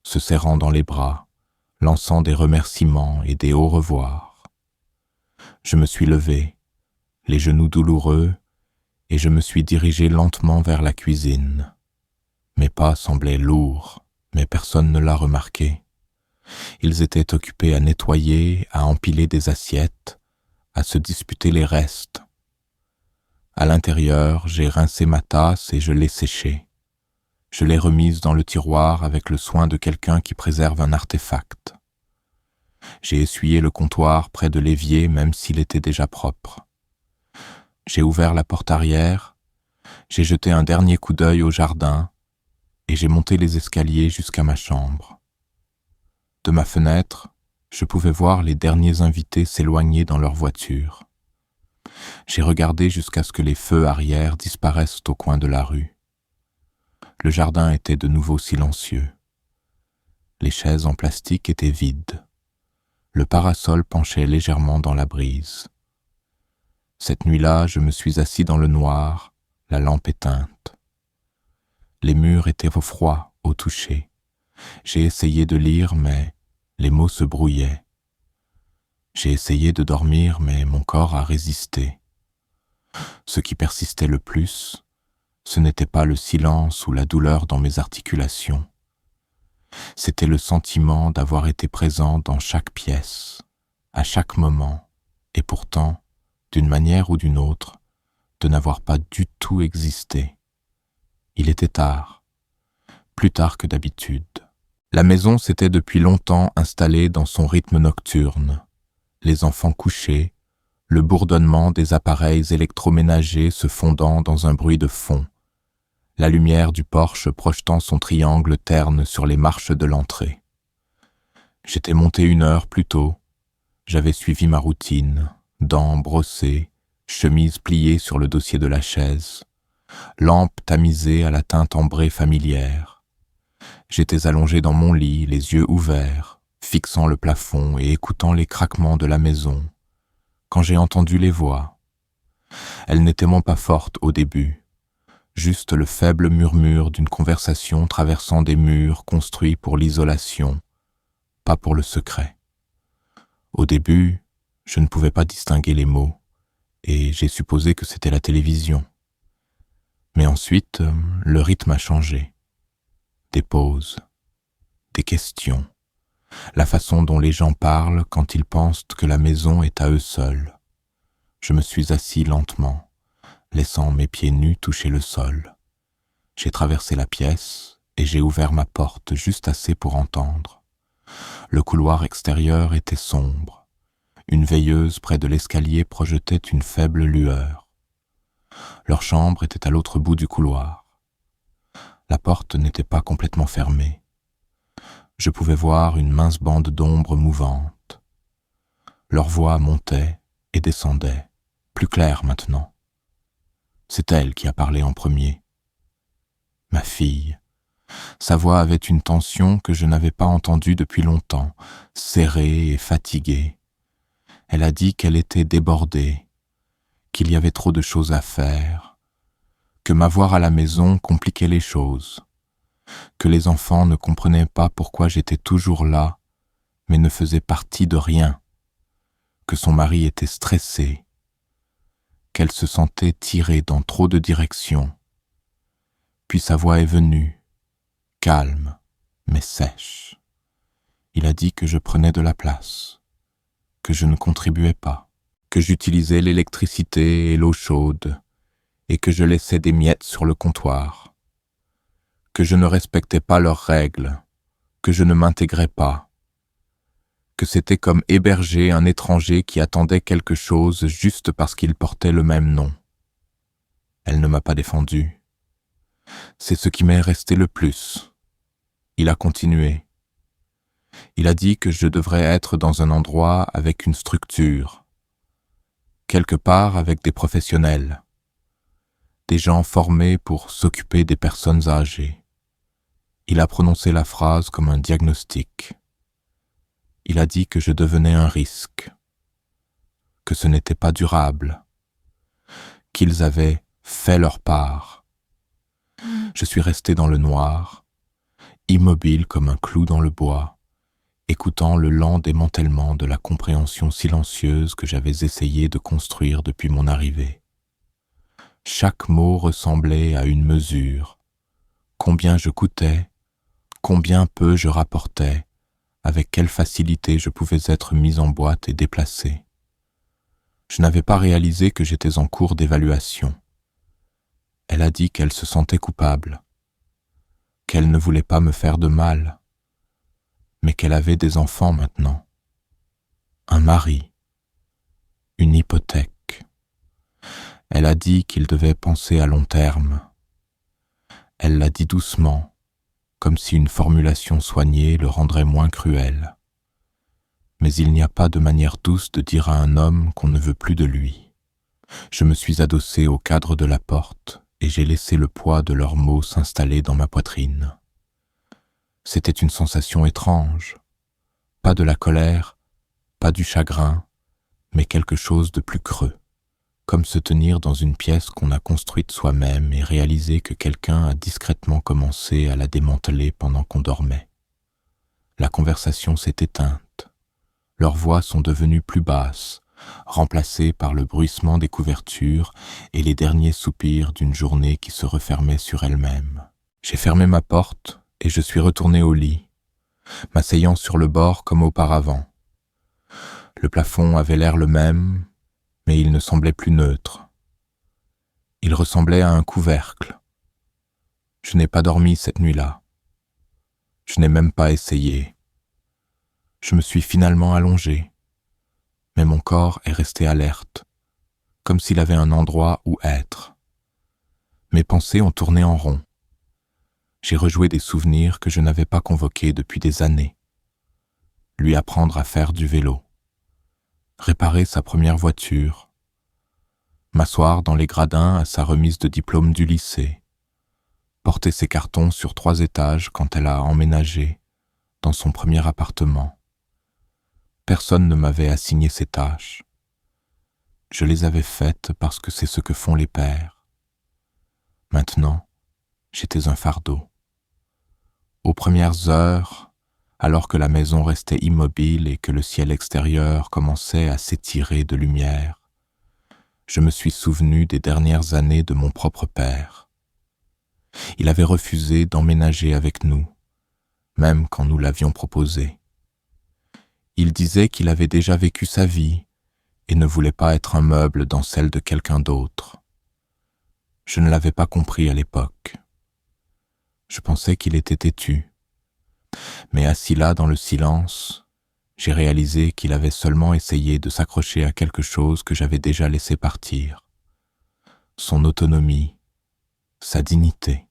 se serrant dans les bras, lançant des remerciements et des au revoir. Je me suis levé, les genoux douloureux, et je me suis dirigé lentement vers la cuisine. Mes pas semblaient lourds, mais personne ne l'a remarqué. Ils étaient occupés à nettoyer, à empiler des assiettes, à se disputer les restes. À l'intérieur, j'ai rincé ma tasse et je l'ai séchée. Je l'ai remise dans le tiroir avec le soin de quelqu'un qui préserve un artefact. J'ai essuyé le comptoir près de l'évier même s'il était déjà propre. J'ai ouvert la porte arrière, j'ai jeté un dernier coup d'œil au jardin et j'ai monté les escaliers jusqu'à ma chambre. De ma fenêtre, je pouvais voir les derniers invités s'éloigner dans leur voiture. J'ai regardé jusqu'à ce que les feux arrière disparaissent au coin de la rue. Le jardin était de nouveau silencieux. Les chaises en plastique étaient vides. Le parasol penchait légèrement dans la brise. Cette nuit-là, je me suis assis dans le noir, la lampe éteinte. Les murs étaient au froid, au toucher. J'ai essayé de lire, mais les mots se brouillaient. J'ai essayé de dormir, mais mon corps a résisté. Ce qui persistait le plus, ce n'était pas le silence ou la douleur dans mes articulations. C'était le sentiment d'avoir été présent dans chaque pièce, à chaque moment, et pourtant, d'une manière ou d'une autre, de n'avoir pas du tout existé. Il était tard, plus tard que d'habitude. La maison s'était depuis longtemps installée dans son rythme nocturne. Les enfants couchés, le bourdonnement des appareils électroménagers se fondant dans un bruit de fond, la lumière du porche projetant son triangle terne sur les marches de l'entrée. J'étais monté 1 heure plus tôt, j'avais suivi ma routine, dents brossées, chemise pliée sur le dossier de la chaise, lampe tamisée à la teinte ambrée familière. J'étais allongé dans mon lit, les yeux ouverts, fixant le plafond et écoutant les craquements de la maison, quand j'ai entendu les voix. Elles n'étaient pas fortes au début, juste le faible murmure d'une conversation traversant des murs construits pour l'isolation, pas pour le secret. Au début, je ne pouvais pas distinguer les mots, et j'ai supposé que c'était la télévision. Mais ensuite, le rythme a changé. Des pauses, des questions, la façon dont les gens parlent quand ils pensent que la maison est à eux seuls. Je me suis assis lentement, laissant mes pieds nus toucher le sol. J'ai traversé la pièce et j'ai ouvert ma porte juste assez pour entendre. Le couloir extérieur était sombre. Une veilleuse près de l'escalier projetait une faible lueur. Leur chambre était à l'autre bout du couloir. La porte n'était pas complètement fermée. Je pouvais voir une mince bande d'ombre mouvante. Leur voix montait et descendait, plus claire maintenant. C'est elle qui a parlé en premier. Ma fille. Sa voix avait une tension que je n'avais pas entendue depuis longtemps, serrée et fatiguée. Elle a dit qu'elle était débordée, qu'il y avait trop de choses à faire, que m'avoir à la maison compliquait les choses, que les enfants ne comprenaient pas pourquoi j'étais toujours là, mais ne faisaient partie de rien, que son mari était stressé, qu'elle se sentait tirée dans trop de directions. Puis sa voix est venue, calme, mais sèche. Il a dit que je prenais de la place, que je ne contribuais pas, que j'utilisais l'électricité et l'eau chaude, et que je laissais des miettes sur le comptoir, que je ne respectais pas leurs règles, que je ne m'intégrais pas, que c'était comme héberger un étranger qui attendait quelque chose juste parce qu'il portait le même nom. Elle ne m'a pas défendu. C'est ce qui m'est resté le plus. Il a continué. Il a dit que je devrais être dans un endroit avec une structure, quelque part avec des professionnels, des gens formés pour s'occuper des personnes âgées. Il a prononcé la phrase comme un diagnostic. Il a dit que je devenais un risque, que ce n'était pas durable, qu'ils avaient fait leur part. Je suis resté dans le noir, immobile comme un clou dans le bois, écoutant le lent démantèlement de la compréhension silencieuse que j'avais essayé de construire depuis mon arrivée. Chaque mot ressemblait à une mesure. Combien je coûtais, combien peu je rapportais, avec quelle facilité je pouvais être mis en boîte et déplacé. Je n'avais pas réalisé que j'étais en cours d'évaluation. Elle a dit qu'elle se sentait coupable, qu'elle ne voulait pas me faire de mal, mais qu'elle avait des enfants maintenant, un mari, une hypothèque. Elle a dit qu'il devait penser à long terme. Elle l'a dit doucement, comme si une formulation soignée le rendrait moins cruel. Mais il n'y a pas de manière douce de dire à un homme qu'on ne veut plus de lui. Je me suis adossé au cadre de la porte et j'ai laissé le poids de leurs mots s'installer dans ma poitrine. C'était une sensation étrange, pas de la colère, pas du chagrin, mais quelque chose de plus creux, comme se tenir dans une pièce qu'on a construite soi-même et réaliser que quelqu'un a discrètement commencé à la démanteler pendant qu'on dormait. La conversation s'est éteinte, Leurs voix sont devenues plus basses, remplacées par le bruissement des couvertures et les derniers soupirs d'une journée qui se refermait sur elle-même. J'ai fermé ma porte et je suis retourné au lit, m'asseyant sur le bord comme auparavant. Le plafond avait l'air le même, mais il ne semblait plus neutre. Il ressemblait à un couvercle. Je n'ai pas dormi cette nuit-là. Je n'ai même pas essayé. Je me suis finalement allongé, mais mon corps est resté alerte, comme s'il avait un endroit où être. Mes pensées ont tourné en rond. J'ai rejoué des souvenirs que je n'avais pas convoqués depuis des années. Lui apprendre à faire du vélo, réparer sa première voiture, m'asseoir dans les gradins à sa remise de diplôme du lycée, porter ses cartons sur 3 étages quand elle a emménagé dans son premier appartement. Personne ne m'avait assigné ces tâches. Je les avais faites parce que c'est ce que font les pères. Maintenant, j'étais un fardeau. Aux premières heures, alors que la maison restait immobile et que le ciel extérieur commençait à s'étirer de lumière, je me suis souvenu des dernières années de mon propre père. Il avait refusé d'emménager avec nous, même quand nous l'avions proposé. Il disait qu'il avait déjà vécu sa vie et ne voulait pas être un meuble dans celle de quelqu'un d'autre. Je ne l'avais pas compris à l'époque. Je pensais qu'il était têtu. Mais assis là dans le silence, j'ai réalisé qu'il avait seulement essayé de s'accrocher à quelque chose que j'avais déjà laissé partir. Son autonomie, sa dignité.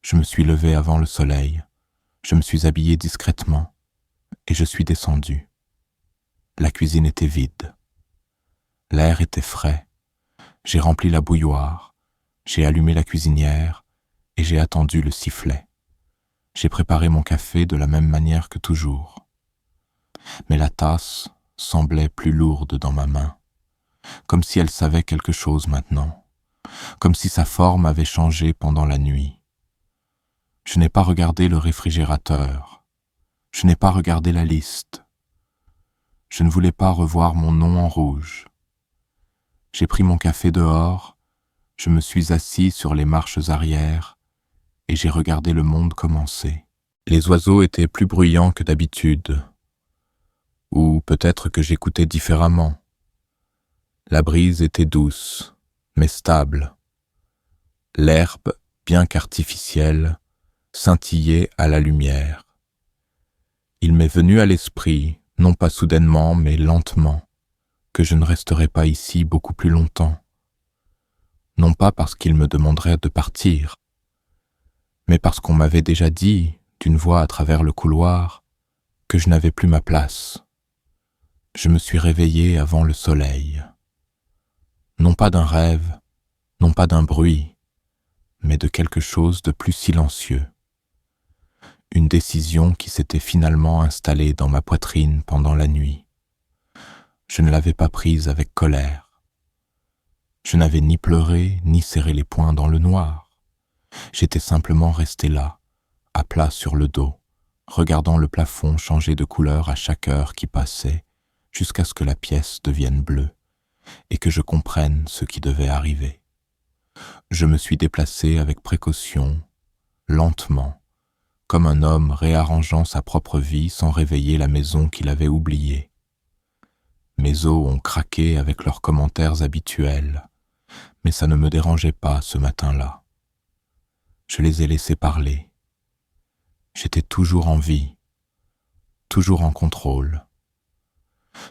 Je me suis levé avant le soleil, je me suis habillé discrètement et je suis descendu. La cuisine était vide. L'air était frais. J'ai rempli la bouilloire, j'ai allumé la cuisinière et j'ai attendu le sifflet. J'ai préparé mon café de la même manière que toujours. Mais la tasse semblait plus lourde dans ma main, comme si elle savait quelque chose maintenant, comme si sa forme avait changé pendant la nuit. Je n'ai pas regardé le réfrigérateur, je n'ai pas regardé la liste. Je ne voulais pas revoir mon nom en rouge. J'ai pris mon café dehors, je me suis assis sur les marches arrière et j'ai regardé le monde commencer. Les oiseaux étaient plus bruyants que d'habitude. Ou peut-être que j'écoutais différemment. La brise était douce, mais stable. L'herbe, bien qu'artificielle, scintillait à la lumière. Il m'est venu à l'esprit, non pas soudainement, mais lentement, que je ne resterais pas ici beaucoup plus longtemps. Non pas parce qu'il me demanderait de partir, mais parce qu'on m'avait déjà dit, d'une voix à travers le couloir, que je n'avais plus ma place. Je me suis réveillé avant le soleil. Non pas d'un rêve, non pas d'un bruit, mais de quelque chose de plus silencieux. Une décision qui s'était finalement installée dans ma poitrine pendant la nuit. Je ne l'avais pas prise avec colère. Je n'avais ni pleuré, ni serré les poings dans le noir. J'étais simplement resté là, à plat sur le dos, regardant le plafond changer de couleur à chaque heure qui passait, jusqu'à ce que la pièce devienne bleue, et que je comprenne ce qui devait arriver. Je me suis déplacé avec précaution, lentement, comme un homme réarrangeant sa propre vie sans réveiller la maison qu'il avait oubliée. Mes os ont craqué avec leurs commentaires habituels, mais ça ne me dérangeait pas ce matin-là. Je les ai laissés parler. J'étais toujours en vie, toujours en contrôle,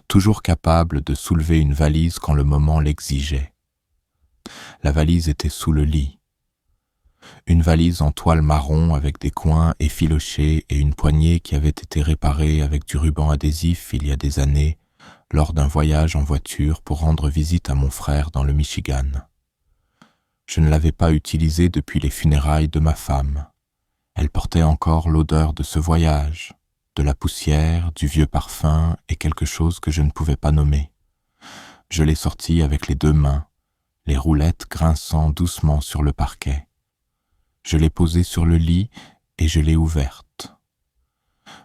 toujours capable de soulever une valise quand le moment l'exigeait. La valise était sous le lit. Une valise en toile marron avec des coins effilochés et une poignée qui avait été réparée avec du ruban adhésif il y a des années lors d'un voyage en voiture pour rendre visite à mon frère dans le Michigan. Je ne l'avais pas utilisée depuis les funérailles de ma femme. Elle portait encore l'odeur de ce voyage, de la poussière, du vieux parfum et quelque chose que je ne pouvais pas nommer. Je l'ai sortie avec les 2 mains, les roulettes grinçant doucement sur le parquet. Je l'ai posée sur le lit et je l'ai ouverte.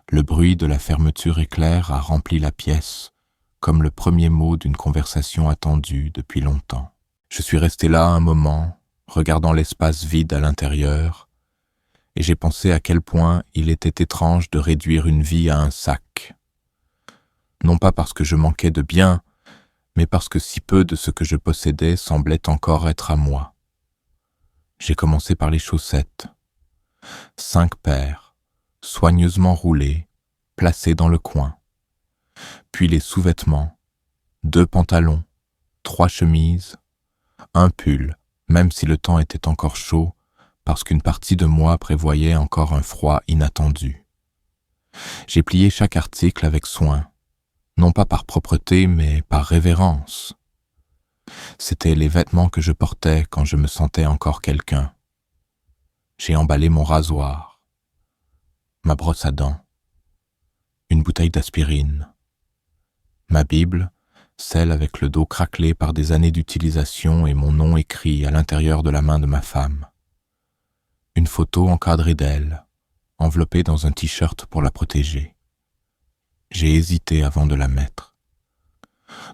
Le bruit de la fermeture éclair a rempli la pièce, comme le premier mot d'une conversation attendue depuis longtemps. Je suis resté là un moment, regardant l'espace vide à l'intérieur, et j'ai pensé à quel point il était étrange de réduire une vie à un sac. Non pas parce que je manquais de biens, mais parce que si peu de ce que je possédais semblait encore être à moi. J'ai commencé par les chaussettes. 5 paires, soigneusement roulées, placées dans le coin. Puis les sous-vêtements, 2 pantalons, 3 chemises, un pull, même si le temps était encore chaud, parce qu'une partie de moi prévoyait encore un froid inattendu. J'ai plié chaque article avec soin, non pas par propreté, mais par révérence. C'étaient les vêtements que je portais quand je me sentais encore quelqu'un. J'ai emballé mon rasoir, ma brosse à dents, une bouteille d'aspirine, ma Bible, celle avec le dos craquelé par des années d'utilisation et mon nom écrit à l'intérieur de la main de ma femme, une photo encadrée d'elle, enveloppée dans un t-shirt pour la protéger. J'ai hésité avant de la mettre.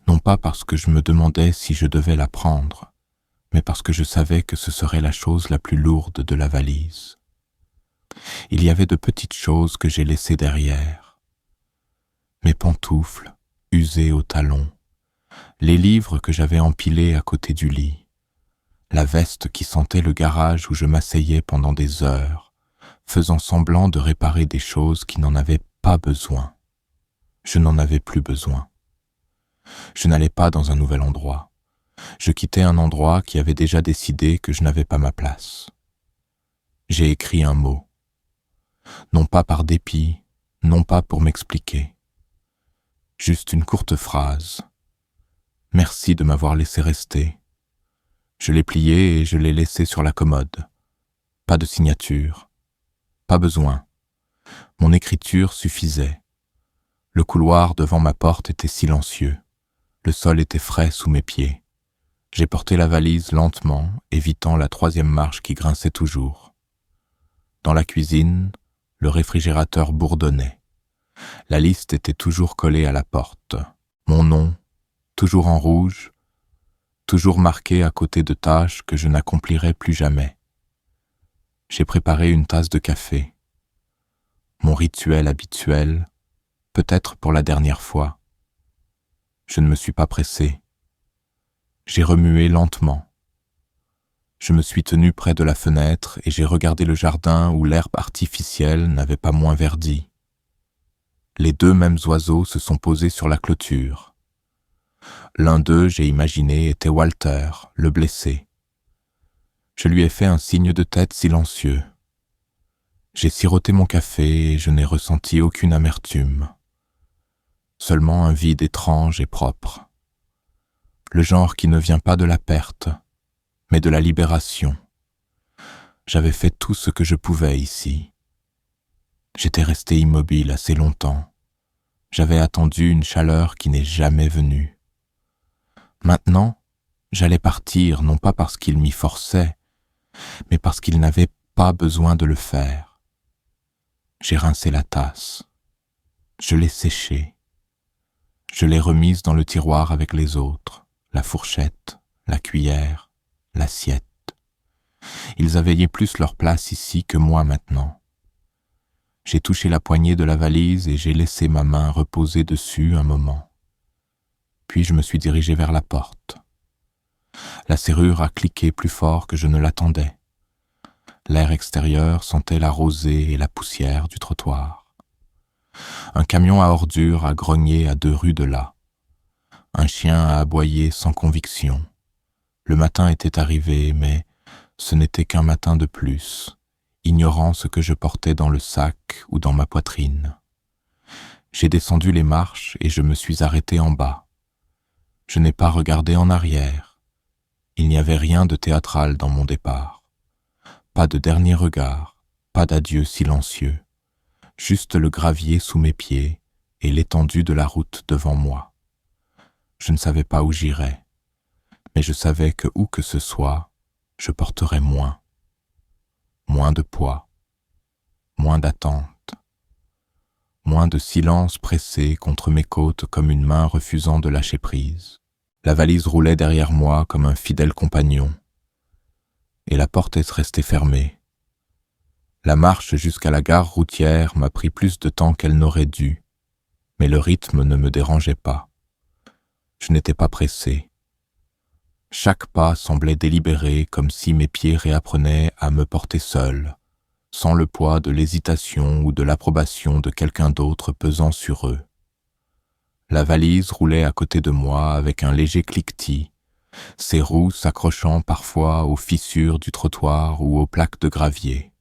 Non pas parce que je me demandais si je devais la prendre, mais parce que je savais que ce serait la chose la plus lourde de la valise. Il y avait de petites choses que j'ai laissées derrière. Mes pantoufles, usées au talon, les livres que j'avais empilés à côté du lit, la veste qui sentait le garage où je m'asseyais pendant des heures, faisant semblant de réparer des choses qui n'en avaient pas besoin. Je n'en avais plus besoin. Je n'allais pas dans un nouvel endroit. Je quittais un endroit qui avait déjà décidé que je n'avais pas ma place. J'ai écrit un mot. Non pas par dépit, non pas pour m'expliquer. Juste une courte phrase. Merci de m'avoir laissé rester. Je l'ai plié et je l'ai laissé sur la commode. Pas de signature. Pas besoin. Mon écriture suffisait. Le couloir devant ma porte était silencieux. Le sol était frais sous mes pieds. J'ai porté la valise lentement, évitant la 3e marche qui grinçait toujours. Dans la cuisine, le réfrigérateur bourdonnait. La liste était toujours collée à la porte. Mon nom, toujours en rouge, toujours marqué à côté de tâches que je n'accomplirais plus jamais. J'ai préparé une tasse de café. Mon rituel habituel, peut-être pour la dernière fois. Je ne me suis pas pressé. J'ai remué lentement. Je me suis tenu près de la fenêtre et j'ai regardé le jardin où l'herbe artificielle n'avait pas moins verdi. Les 2 mêmes oiseaux se sont posés sur la clôture. L'un d'eux, j'ai imaginé, était Walter, le blessé. Je lui ai fait un signe de tête silencieux. J'ai siroté mon café et je n'ai ressenti aucune amertume. Seulement un vide étrange et propre. Le genre qui ne vient pas de la perte, mais de la libération. J'avais fait tout ce que je pouvais ici. J'étais resté immobile assez longtemps. J'avais attendu une chaleur qui n'est jamais venue. Maintenant, j'allais partir non pas parce qu'il m'y forçait, mais parce qu'il n'avait pas besoin de le faire. J'ai rincé la tasse. Je l'ai séchée. Je l'ai remise dans le tiroir avec les autres. La fourchette, la cuillère, l'assiette. Ils avaient plus leur place ici que moi maintenant. J'ai touché la poignée de la valise et j'ai laissé ma main reposer dessus un moment. Puis je me suis dirigé vers la porte. La serrure a cliqué plus fort que je ne l'attendais. L'air extérieur sentait la rosée et la poussière du trottoir. Un camion à ordures a grogné à 2 rues de là. Un chien a aboyé sans conviction. Le matin était arrivé, mais ce n'était qu'un matin de plus, ignorant ce que je portais dans le sac ou dans ma poitrine. J'ai descendu les marches et je me suis arrêté en bas. Je n'ai pas regardé en arrière. Il n'y avait rien de théâtral dans mon départ. Pas de dernier regard, pas d'adieu silencieux. Juste le gravier sous mes pieds et l'étendue de la route devant moi. Je ne savais pas où j'irais, mais je savais que où que ce soit, je porterais moins. Moins de poids, moins d'attente, moins de silence pressé contre mes côtes comme une main refusant de lâcher prise. La valise roulait derrière moi comme un fidèle compagnon, et la porte est restée fermée. La marche jusqu'à la gare routière m'a pris plus de temps qu'elle n'aurait dû, mais le rythme ne me dérangeait pas. Je n'étais pas pressé. Chaque pas semblait délibéré, comme si mes pieds réapprenaient à me porter seul, sans le poids de l'hésitation ou de l'approbation de quelqu'un d'autre pesant sur eux. La valise roulait à côté de moi avec un léger cliquetis, ses roues s'accrochant parfois aux fissures du trottoir ou aux plaques de gravier.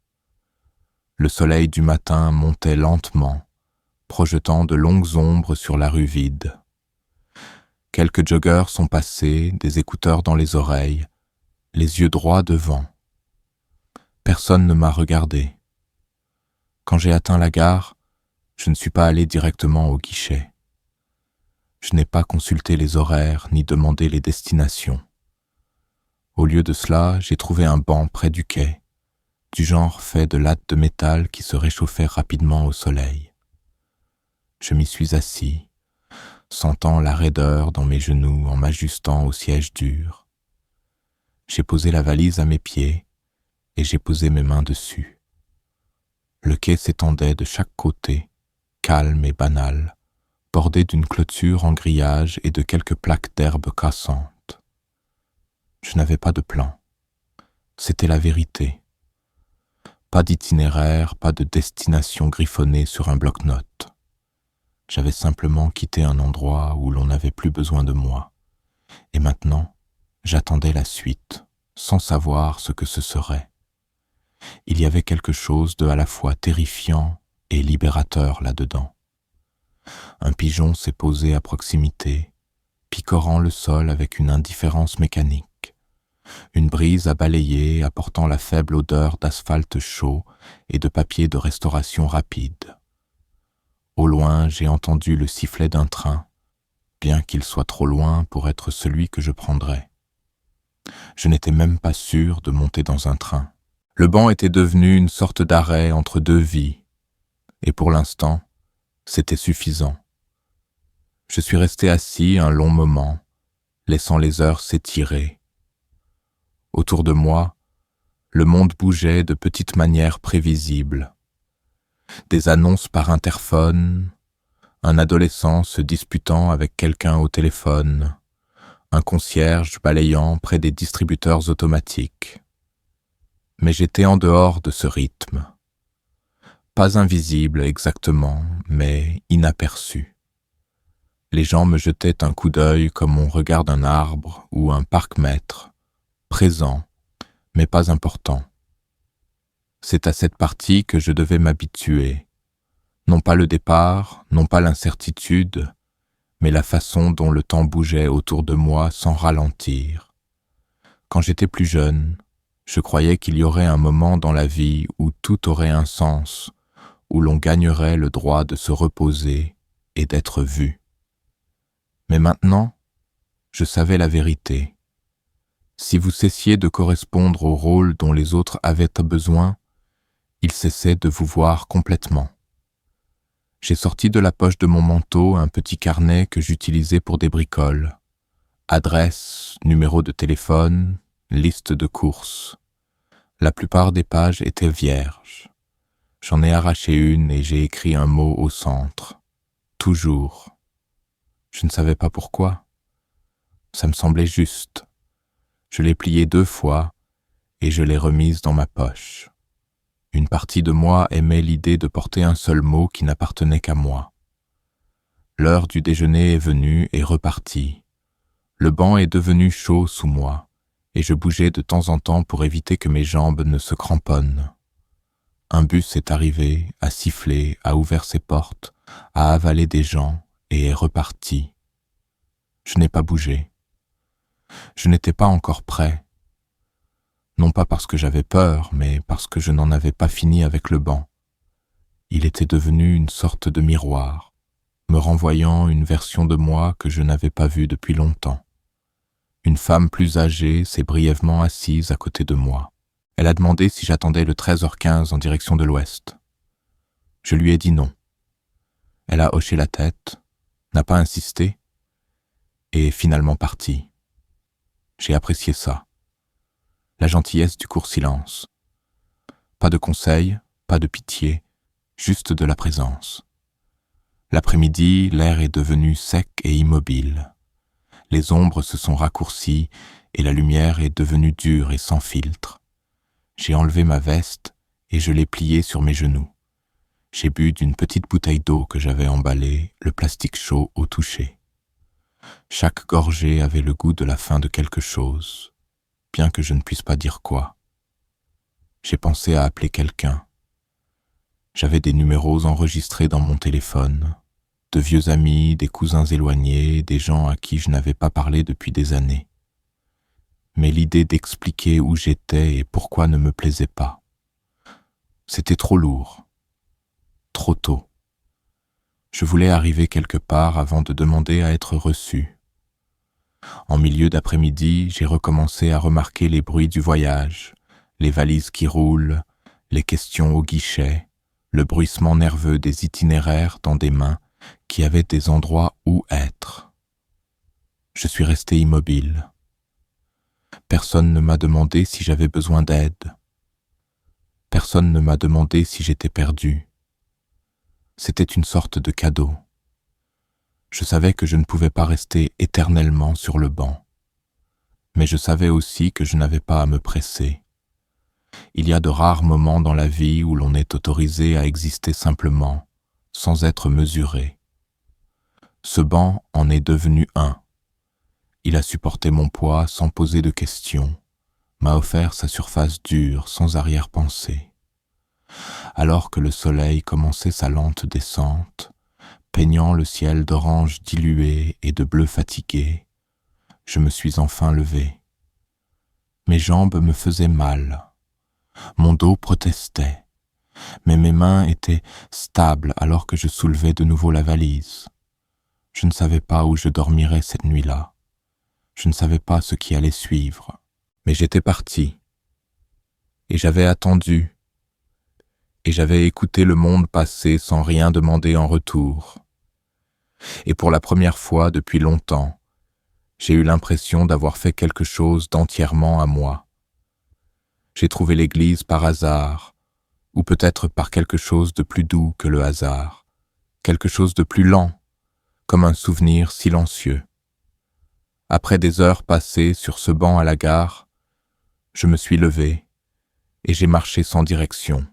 Le soleil du matin montait lentement, projetant de longues ombres sur la rue vide. Quelques joggeurs sont passés, des écouteurs dans les oreilles, les yeux droits devant. Personne ne m'a regardé. Quand j'ai atteint la gare, je ne suis pas allé directement au guichet. Je n'ai pas consulté les horaires ni demandé les destinations. Au lieu de cela, j'ai trouvé un banc près du quai, du genre fait de lattes de métal qui se réchauffaient rapidement au soleil. Je m'y suis assis, sentant la raideur dans mes genoux en m'ajustant au siège dur. J'ai posé la valise à mes pieds et j'ai posé mes mains dessus. Le quai s'étendait de chaque côté, calme et banal, bordé d'une clôture en grillage et de quelques plaques d'herbe cassantes. Je n'avais pas de plan. C'était la vérité. Pas d'itinéraire, pas de destination griffonnée sur un bloc-notes. J'avais simplement quitté un endroit où l'on n'avait plus besoin de moi. Et maintenant, j'attendais la suite, sans savoir ce que ce serait. Il y avait quelque chose de à la fois terrifiant et libérateur là-dedans. Un pigeon s'est posé à proximité, picorant le sol avec une indifférence mécanique. Une brise a balayé, apportant la faible odeur d'asphalte chaud et de papier de restauration rapide. Au loin, j'ai entendu le sifflet d'un train, bien qu'il soit trop loin pour être celui que je prendrais. Je n'étais même pas sûr de monter dans un train. Le banc était devenu une sorte d'arrêt entre deux vies, et pour l'instant, c'était suffisant. Je suis resté assis un long moment, laissant les heures s'étirer. Autour de moi, le monde bougeait de petites manières prévisibles. Des annonces par interphone, un adolescent se disputant avec quelqu'un au téléphone, un concierge balayant près des distributeurs automatiques. Mais j'étais en dehors de ce rythme. Pas invisible exactement, mais inaperçu. Les gens me jetaient un coup d'œil comme on regarde un arbre ou un parc-mètre, présent, mais pas important. C'est à cette partie que je devais m'habituer. Non pas le départ, non pas l'incertitude, mais la façon dont le temps bougeait autour de moi sans ralentir. Quand j'étais plus jeune, je croyais qu'il y aurait un moment dans la vie où tout aurait un sens, où l'on gagnerait le droit de se reposer et d'être vu. Mais maintenant, je savais la vérité. Si vous cessiez de correspondre au rôle dont les autres avaient besoin, ils cessaient de vous voir complètement. J'ai sorti de la poche de mon manteau un petit carnet que j'utilisais pour des bricoles. Adresse, numéro de téléphone, liste de courses. La plupart des pages étaient vierges. J'en ai arraché une et j'ai écrit un mot au centre. Toujours. Je ne savais pas pourquoi. Ça me semblait juste. Je l'ai pliée 2 fois et je l'ai remise dans ma poche. Une partie de moi aimait l'idée de porter un seul mot qui n'appartenait qu'à moi. L'heure du déjeuner est venue et repartie. Le banc est devenu chaud sous moi, et je bougeais de temps en temps pour éviter que mes jambes ne se cramponnent. Un bus est arrivé, a sifflé, a ouvert ses portes, a avalé des gens et est reparti. Je n'ai pas bougé. Je n'étais pas encore prêt. Non pas parce que j'avais peur, mais parce que je n'en avais pas fini avec le banc. Il était devenu une sorte de miroir, me renvoyant une version de moi que je n'avais pas vue depuis longtemps. Une femme plus âgée s'est brièvement assise à côté de moi. Elle a demandé si j'attendais le 13h15 en direction de l'ouest. Je lui ai dit non. Elle a hoché la tête, n'a pas insisté, et est finalement partie. J'ai apprécié ça. La gentillesse du court silence. Pas de conseils, pas de pitié, juste de la présence. L'après-midi, l'air est devenu sec et immobile. Les ombres se sont raccourcies et la lumière est devenue dure et sans filtre. J'ai enlevé ma veste et je l'ai pliée sur mes genoux. J'ai bu d'une petite bouteille d'eau que j'avais emballée, le plastique chaud au toucher. Chaque gorgée avait le goût de la fin de quelque chose, bien que je ne puisse pas dire quoi. J'ai pensé à appeler quelqu'un. J'avais des numéros enregistrés dans mon téléphone, de vieux amis, des cousins éloignés, des gens à qui je n'avais pas parlé depuis des années. Mais l'idée d'expliquer où j'étais et pourquoi ne me plaisait pas. C'était trop lourd, trop tôt. Je voulais arriver quelque part avant de demander à être reçu. En milieu d'après-midi, j'ai recommencé à remarquer les bruits du voyage, les valises qui roulent, les questions au guichet, le bruissement nerveux des itinéraires dans des mains qui avaient des endroits où être. Je suis resté immobile. Personne ne m'a demandé si j'avais besoin d'aide. Personne ne m'a demandé si j'étais perdu. C'était une sorte de cadeau. Je savais que je ne pouvais pas rester éternellement sur le banc. Mais je savais aussi que je n'avais pas à me presser. Il y a de rares moments dans la vie où l'on est autorisé à exister simplement, sans être mesuré. Ce banc en est devenu un. Il a supporté mon poids sans poser de questions, m'a offert sa surface dure sans arrière-pensée. Alors que le soleil commençait sa lente descente, peignant le ciel d'orange dilué et de bleu fatigué, je me suis enfin levé. Mes jambes me faisaient mal, mon dos protestait, mais mes mains étaient stables alors que je soulevais de nouveau la valise. Je ne savais pas où je dormirais cette nuit-là. Je ne savais pas ce qui allait suivre, mais j'étais parti. Et j'avais attendu. Et j'avais écouté le monde passer sans rien demander en retour. Et pour la première fois depuis longtemps, j'ai eu l'impression d'avoir fait quelque chose d'entièrement à moi. J'ai trouvé l'église par hasard, ou peut-être par quelque chose de plus doux que le hasard, quelque chose de plus lent, comme un souvenir silencieux. Après des heures passées sur ce banc à la gare, je me suis levé et j'ai marché sans direction.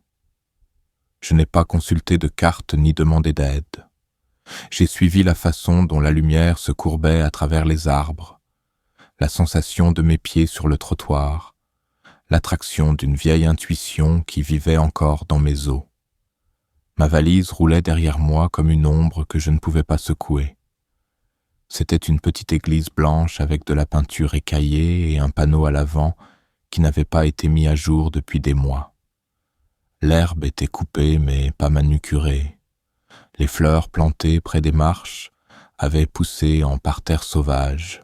Je n'ai pas consulté de carte ni demandé d'aide. J'ai suivi la façon dont la lumière se courbait à travers les arbres, la sensation de mes pieds sur le trottoir, l'attraction d'une vieille intuition qui vivait encore dans mes os. Ma valise roulait derrière moi comme une ombre que je ne pouvais pas secouer. C'était une petite église blanche avec de la peinture écaillée et un panneau à l'avant qui n'avait pas été mis à jour depuis des mois. L'herbe était coupée mais pas manucurée. Les fleurs plantées près des marches avaient poussé en parterre sauvage,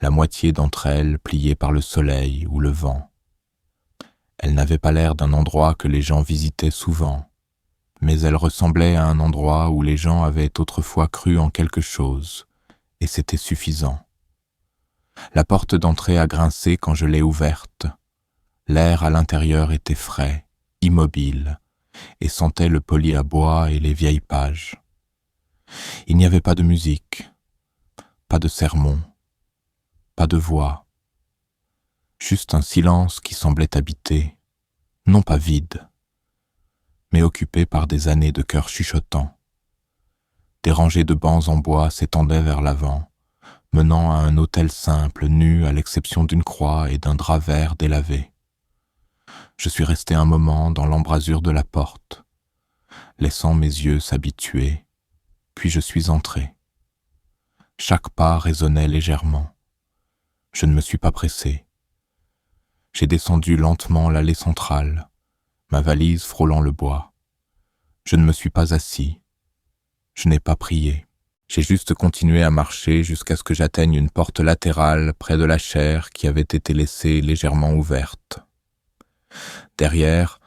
la moitié d'entre elles pliées par le soleil ou le vent. Elles n'avaient pas l'air d'un endroit que les gens visitaient souvent, mais elles ressemblaient à un endroit où les gens avaient autrefois cru en quelque chose, et c'était suffisant. La porte d'entrée a grincé quand je l'ai ouverte. L'air à l'intérieur était frais, immobile, et sentait le poli à bois et les vieilles pages. Il n'y avait pas de musique, pas de sermon, pas de voix, juste un silence qui semblait habité, non pas vide, mais occupé par des années de cœurs chuchotants. Des rangées de bancs en bois s'étendaient vers l'avant, menant à un autel simple, nu à l'exception d'une croix et d'un drap vert délavé. Je suis resté un moment dans l'embrasure de la porte, laissant mes yeux s'habituer, puis je suis entré. Chaque pas résonnait légèrement. Je ne me suis pas pressé. J'ai descendu lentement l'allée centrale, ma valise frôlant le bois. Je ne me suis pas assis. Je n'ai pas prié. J'ai juste continué à marcher jusqu'à ce que j'atteigne une porte latérale près de la chaire qui avait été laissée légèrement ouverte. Derrière,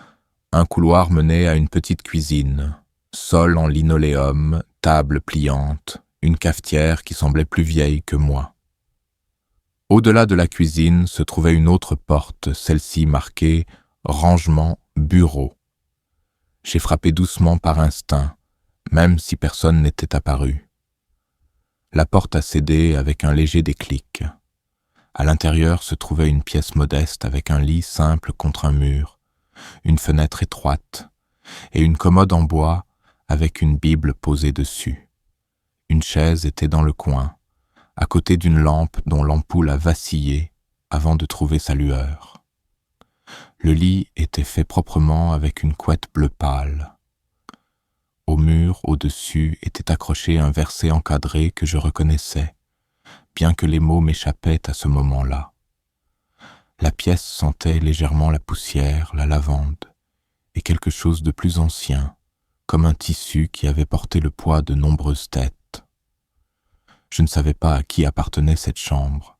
un couloir menait à une petite cuisine, sol en linoléum, table pliante, une cafetière qui semblait plus vieille que moi. Au-delà de la cuisine se trouvait une autre porte, celle-ci marquée « Rangement, bureau ». J'ai frappé doucement par instinct, même si personne n'était apparu. La porte a cédé avec un léger déclic. À l'intérieur se trouvait une pièce modeste avec un lit simple contre un mur, une fenêtre étroite et une commode en bois avec une Bible posée dessus. Une chaise était dans le coin, à côté d'une lampe dont l'ampoule a vacillé avant de trouver sa lueur. Le lit était fait proprement avec une couette bleu pâle. Au mur, au-dessus, était accroché un verset encadré que je reconnaissais, bien que les mots m'échappaient à ce moment-là. La pièce sentait légèrement la poussière, la lavande, et quelque chose de plus ancien, comme un tissu qui avait porté le poids de nombreuses têtes. Je ne savais pas à qui appartenait cette chambre.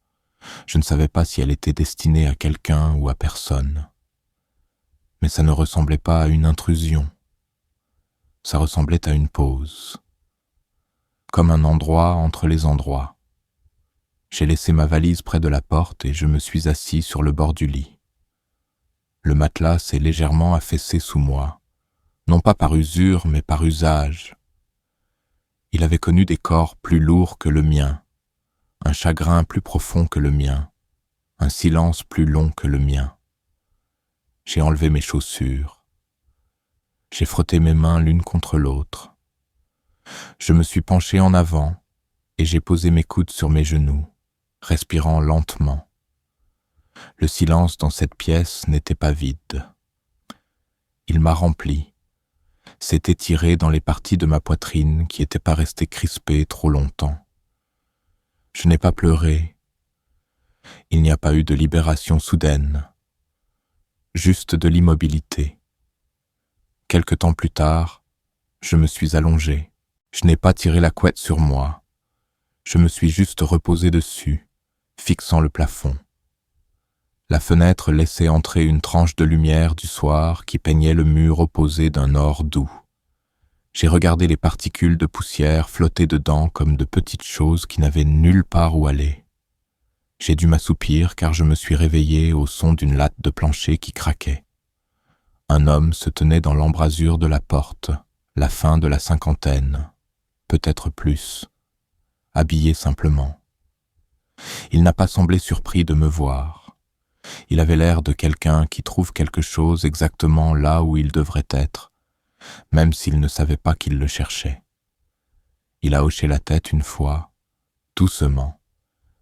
Je ne savais pas si elle était destinée à quelqu'un ou à personne. Mais ça ne ressemblait pas à une intrusion. Ça ressemblait à une pause, comme un endroit entre les endroits. J'ai laissé ma valise près de la porte et je me suis assis sur le bord du lit. Le matelas s'est légèrement affaissé sous moi, non pas par usure mais par usage. Il avait connu des corps plus lourds que le mien, un chagrin plus profond que le mien, un silence plus long que le mien. J'ai enlevé mes chaussures. J'ai frotté mes mains l'une contre l'autre. Je me suis penché en avant et j'ai posé mes coudes sur mes genoux, respirant lentement. Le silence dans cette pièce n'était pas vide. Il m'a rempli, s'est étiré dans les parties de ma poitrine qui n'étaient pas restées crispées trop longtemps. Je n'ai pas pleuré. Il n'y a pas eu de libération soudaine, juste de l'immobilité. Quelque temps plus tard, je me suis allongé. Je n'ai pas tiré la couette sur moi. Je me suis juste reposé dessus, fixant le plafond. La fenêtre laissait entrer une tranche de lumière du soir qui peignait le mur opposé d'un or doux. J'ai regardé les particules de poussière flotter dedans comme de petites choses qui n'avaient nulle part où aller. J'ai dû m'assoupir car je me suis réveillé au son d'une latte de plancher qui craquait. Un homme se tenait dans l'embrasure de la porte, la fin de la cinquantaine, peut-être plus, habillé simplement. Il n'a pas semblé surpris de me voir. Il avait l'air de quelqu'un qui trouve quelque chose exactement là où il devrait être, même s'il ne savait pas qu'il le cherchait. Il a hoché la tête une fois, doucement,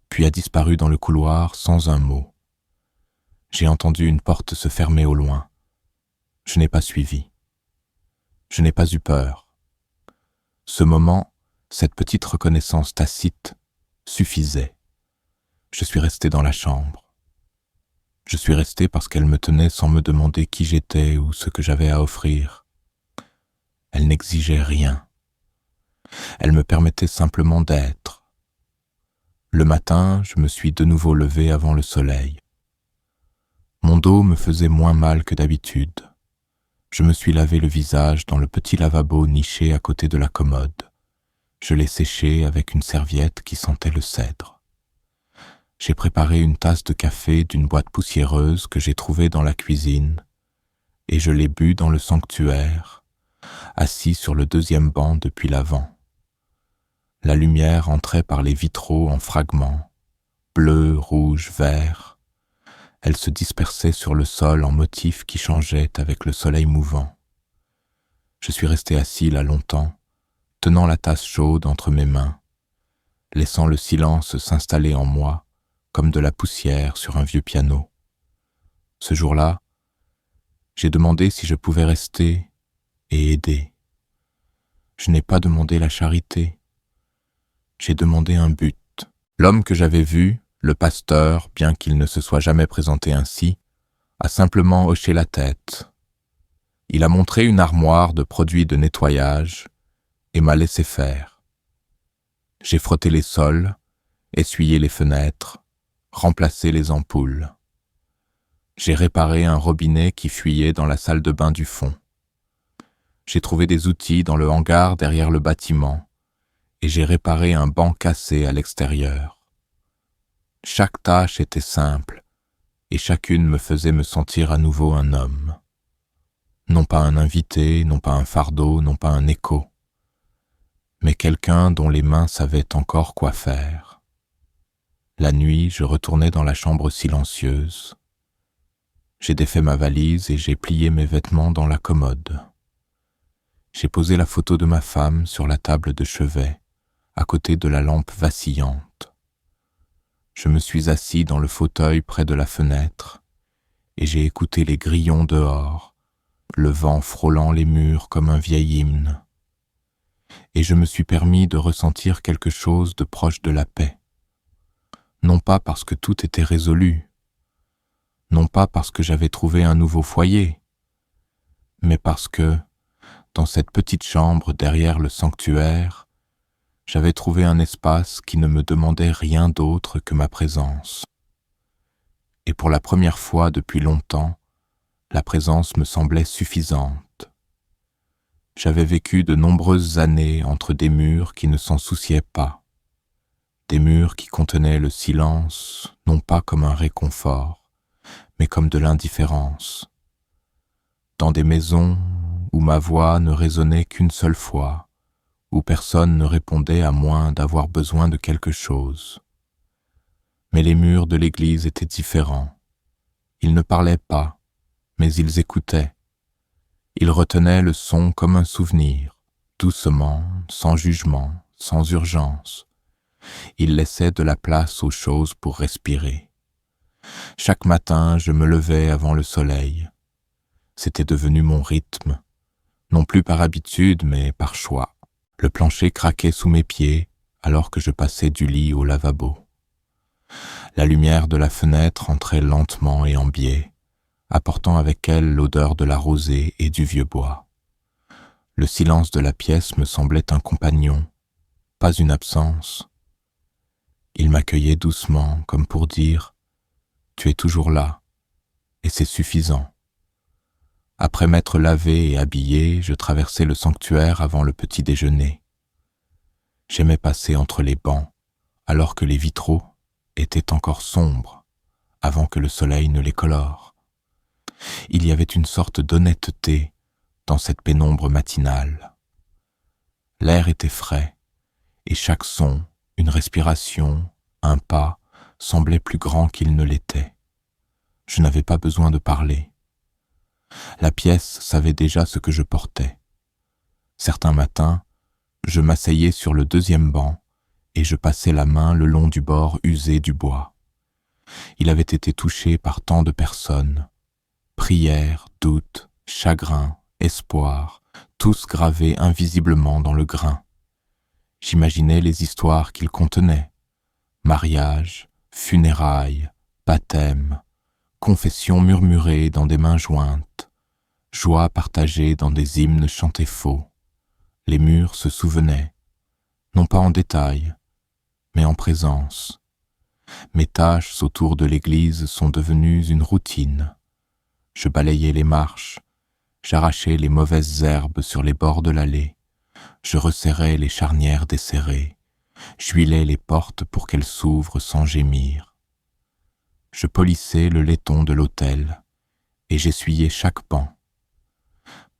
puis a disparu dans le couloir sans un mot. J'ai entendu une porte se fermer au loin. Je n'ai pas suivi. Je n'ai pas eu peur. Ce moment, cette petite reconnaissance tacite, suffisait. Je suis resté dans la chambre. Je suis resté parce qu'elle me tenait sans me demander qui j'étais ou ce que j'avais à offrir. Elle n'exigeait rien. Elle me permettait simplement d'être. Le matin, je me suis de nouveau levé avant le soleil. Mon dos me faisait moins mal que d'habitude. Je me suis lavé le visage dans le petit lavabo niché à côté de la commode. Je l'ai séché avec une serviette qui sentait le cèdre. J'ai préparé une tasse de café d'une boîte poussiéreuse que j'ai trouvée dans la cuisine et je l'ai bu dans le sanctuaire, assis sur le deuxième banc depuis l'avant. La lumière entrait par les vitraux en fragments, bleu, rouge, vert. Elle se dispersait sur le sol en motifs qui changeaient avec le soleil mouvant. Je suis resté assis là longtemps, tenant la tasse chaude entre mes mains, laissant le silence s'installer en moi comme de la poussière sur un vieux piano. Ce jour-là, j'ai demandé si je pouvais rester et aider. Je n'ai pas demandé la charité. J'ai demandé un but. L'homme que j'avais vu, le pasteur, bien qu'il ne se soit jamais présenté ainsi, a simplement hoché la tête. Il a montré une armoire de produits de nettoyage et m'a laissé faire. J'ai frotté les sols, essuyé les fenêtres, remplacé les ampoules. J'ai réparé un robinet qui fuyait dans la salle de bain du fond. J'ai trouvé des outils dans le hangar derrière le bâtiment, et j'ai réparé un banc cassé à l'extérieur. Chaque tâche était simple, et chacune me faisait me sentir à nouveau un homme. Non pas un invité, non pas un fardeau, non pas un écho, mais quelqu'un dont les mains savaient encore quoi faire. La nuit, je retournais dans la chambre silencieuse. J'ai défait ma valise et j'ai plié mes vêtements dans la commode. J'ai posé la photo de ma femme sur la table de chevet, à côté de la lampe vacillante. Je me suis assis dans le fauteuil près de la fenêtre et j'ai écouté les grillons dehors, le vent frôlant les murs comme un vieil hymne. Et je me suis permis de ressentir quelque chose de proche de la paix. Non pas parce que tout était résolu, non pas parce que j'avais trouvé un nouveau foyer, mais parce que, dans cette petite chambre derrière le sanctuaire, j'avais trouvé un espace qui ne me demandait rien d'autre que ma présence. Et pour la première fois depuis longtemps, la présence me semblait suffisante. J'avais vécu de nombreuses années entre des murs qui ne s'en souciaient pas, des murs qui contenaient le silence, non pas comme un réconfort, mais comme de l'indifférence. Dans des maisons où ma voix ne résonnait qu'une seule fois, où personne ne répondait à moins d'avoir besoin de quelque chose. Mais les murs de l'église étaient différents. Ils ne parlaient pas, mais ils écoutaient. Ils retenaient le son comme un souvenir, doucement, sans jugement, sans urgence. Ils laissaient de la place aux choses pour respirer. Chaque matin, je me levais avant le soleil. C'était devenu mon rythme, non plus par habitude, mais par choix. Le plancher craquait sous mes pieds alors que je passais du lit au lavabo. La lumière de la fenêtre entrait lentement et en biais, apportant avec elle l'odeur de la rosée et du vieux bois. Le silence de la pièce me semblait un compagnon, pas une absence. Il m'accueillait doucement, comme pour dire « Tu es toujours là, et c'est suffisant ». Après m'être lavé et habillé, je traversais le sanctuaire avant le petit déjeuner. J'aimais passer entre les bancs, alors que les vitraux étaient encore sombres, avant que le soleil ne les colore. Il y avait une sorte d'honnêteté dans cette pénombre matinale. L'air était frais, et chaque son, une respiration, un pas, semblait plus grand qu'il ne l'était. Je n'avais pas besoin de parler. La pièce savait déjà ce que je portais. Certains matins, je m'asseyais sur le deuxième banc et je passais la main le long du bord usé du bois. Il avait été touché par tant de personnes. Prières, doutes, chagrins, espoirs, tous gravés invisiblement dans le grain. J'imaginais les histoires qu'il contenait. Mariage, funérailles, baptême, confessions murmurées dans des mains jointes, joie partagée dans des hymnes chantés faux. Les murs se souvenaient, non pas en détail, mais en présence. Mes tâches autour de l'église sont devenues une routine. Je balayais les marches, j'arrachais les mauvaises herbes sur les bords de l'allée, je resserrais les charnières desserrées, j'huilais les portes pour qu'elles s'ouvrent sans gémir. Je polissais le laiton de l'autel et j'essuyais chaque pan.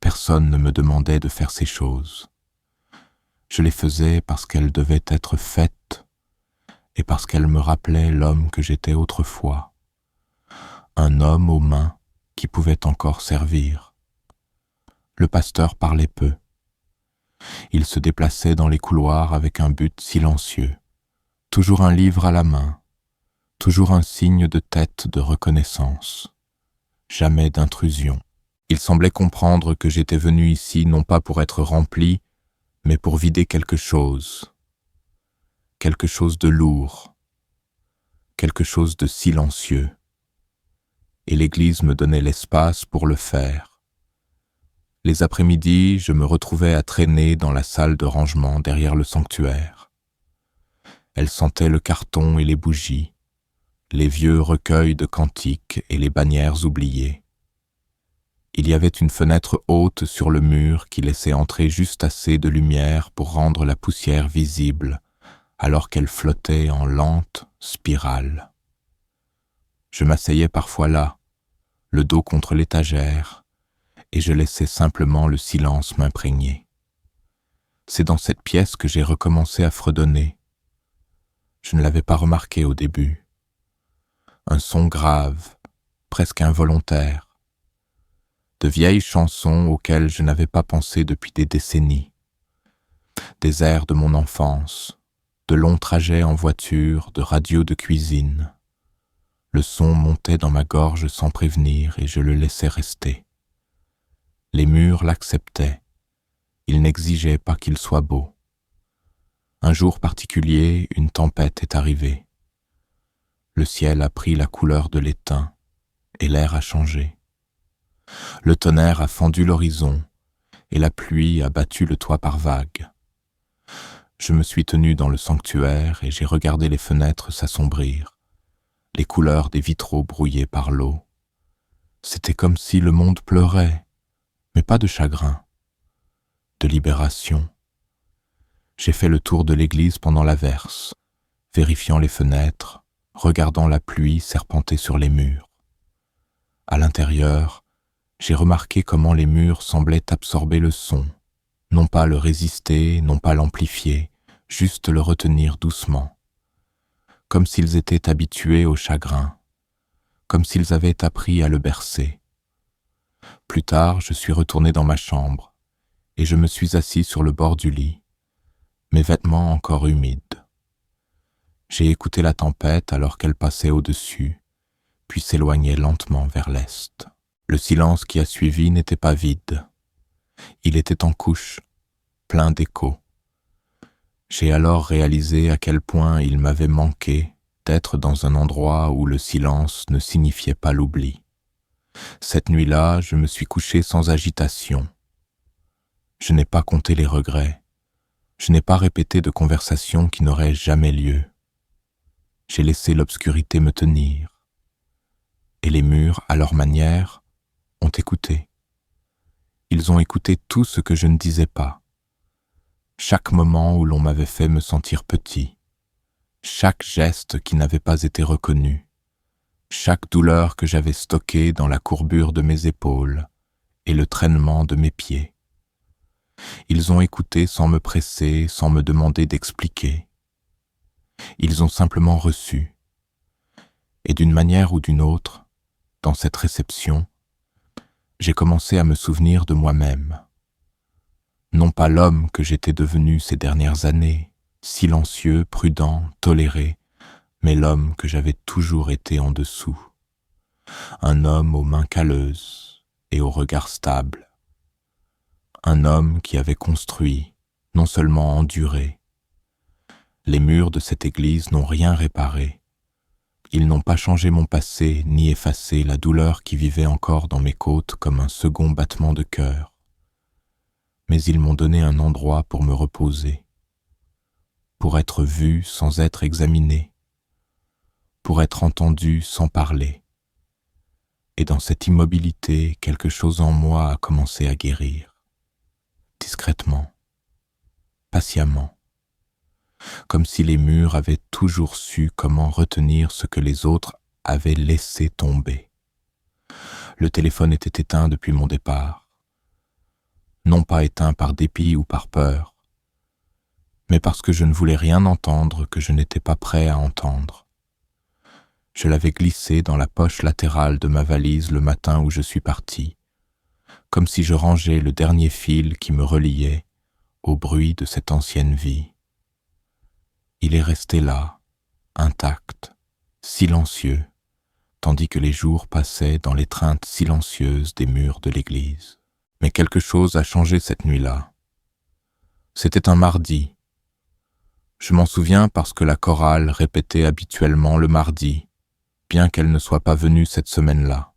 Personne ne me demandait de faire ces choses. Je les faisais parce qu'elles devaient être faites et parce qu'elles me rappelaient l'homme que j'étais autrefois, un homme aux mains qui pouvait encore servir. Le pasteur parlait peu. Il se déplaçait dans les couloirs avec un but silencieux, toujours un livre à la main, toujours un signe de tête de reconnaissance, jamais d'intrusion. Il semblait comprendre que j'étais venu ici non pas pour être rempli, mais pour vider quelque chose de lourd, quelque chose de silencieux. Et l'Église me donnait l'espace pour le faire. Les après-midi, je me retrouvais à traîner dans la salle de rangement derrière le sanctuaire. Elle sentait le carton et les bougies, les vieux recueils de cantiques et les bannières oubliées. Il y avait une fenêtre haute sur le mur qui laissait entrer juste assez de lumière pour rendre la poussière visible, alors qu'elle flottait en lente spirale. Je m'asseyais parfois là, le dos contre l'étagère, et je laissais simplement le silence m'imprégner. C'est dans cette pièce que j'ai recommencé à fredonner. Je ne l'avais pas remarqué au début. Un son grave, presque involontaire. De vieilles chansons auxquelles je n'avais pas pensé depuis des décennies. Des airs de mon enfance, de longs trajets en voiture, de radio de cuisine. Le son montait dans ma gorge sans prévenir et je le laissais rester. Les murs l'acceptaient. Ils n'exigeaient pas qu'il soit beau. Un jour particulier, une tempête est arrivée. Le ciel a pris la couleur de l'étain et l'air a changé. Le tonnerre a fendu l'horizon et la pluie a battu le toit par vagues. Je me suis tenu dans le sanctuaire et j'ai regardé les fenêtres s'assombrir, les couleurs des vitraux brouillés par l'eau. C'était comme si le monde pleurait, mais pas de chagrin, de libération. J'ai fait le tour de l'église pendant l'averse, vérifiant les fenêtres, regardant la pluie serpenter sur les murs. À l'intérieur, j'ai remarqué comment les murs semblaient absorber le son, non pas le résister, non pas l'amplifier, juste le retenir doucement, comme s'ils étaient habitués au chagrin, comme s'ils avaient appris à le bercer. Plus tard, je suis retourné dans ma chambre, et je me suis assis sur le bord du lit, mes vêtements encore humides. J'ai écouté la tempête alors qu'elle passait au-dessus, puis s'éloignait lentement vers l'est. Le silence qui a suivi n'était pas vide. Il était en couches, plein d'échos. J'ai alors réalisé à quel point il m'avait manqué d'être dans un endroit où le silence ne signifiait pas l'oubli. Cette nuit-là, je me suis couché sans agitation. Je n'ai pas compté les regrets. Je n'ai pas répété de conversations qui n'auraient jamais lieu. J'ai laissé l'obscurité me tenir. Et les murs, à leur manière, ont écouté. Ils ont écouté tout ce que je ne disais pas. Chaque moment où l'on m'avait fait me sentir petit. Chaque geste qui n'avait pas été reconnu. Chaque douleur que j'avais stockée dans la courbure de mes épaules et le traînement de mes pieds. Ils ont écouté sans me presser, sans me demander d'expliquer. Ils ont simplement reçu. Et d'une manière ou d'une autre, dans cette réception, j'ai commencé à me souvenir de moi-même. Non pas l'homme que j'étais devenu ces dernières années, silencieux, prudent, toléré, mais l'homme que j'avais toujours été en dessous. Un homme aux mains calleuses et au regard stable. Un homme qui avait construit, non seulement enduré. Les murs de cette église n'ont rien réparé. Ils n'ont pas changé mon passé, ni effacé la douleur qui vivait encore dans mes côtes comme un second battement de cœur. Mais ils m'ont donné un endroit pour me reposer, pour être vu sans être examiné, pour être entendu sans parler. Et dans cette immobilité, quelque chose en moi a commencé à guérir. Discrètement, patiemment, comme si les murs avaient toujours su comment retenir ce que les autres avaient laissé tomber. Le téléphone était éteint depuis mon départ, non pas éteint par dépit ou par peur, mais parce que je ne voulais rien entendre que je n'étais pas prêt à entendre. Je l'avais glissé dans la poche latérale de ma valise le matin où je suis parti, comme si je rangeais le dernier fil qui me reliait au bruit de cette ancienne vie. Il est resté là, intact, silencieux, tandis que les jours passaient dans l'étreinte silencieuse des murs de l'église. Mais quelque chose a changé cette nuit-là. C'était un mardi. Je m'en souviens parce que la chorale répétait habituellement le mardi, bien qu'elle ne soit pas venue cette semaine-là.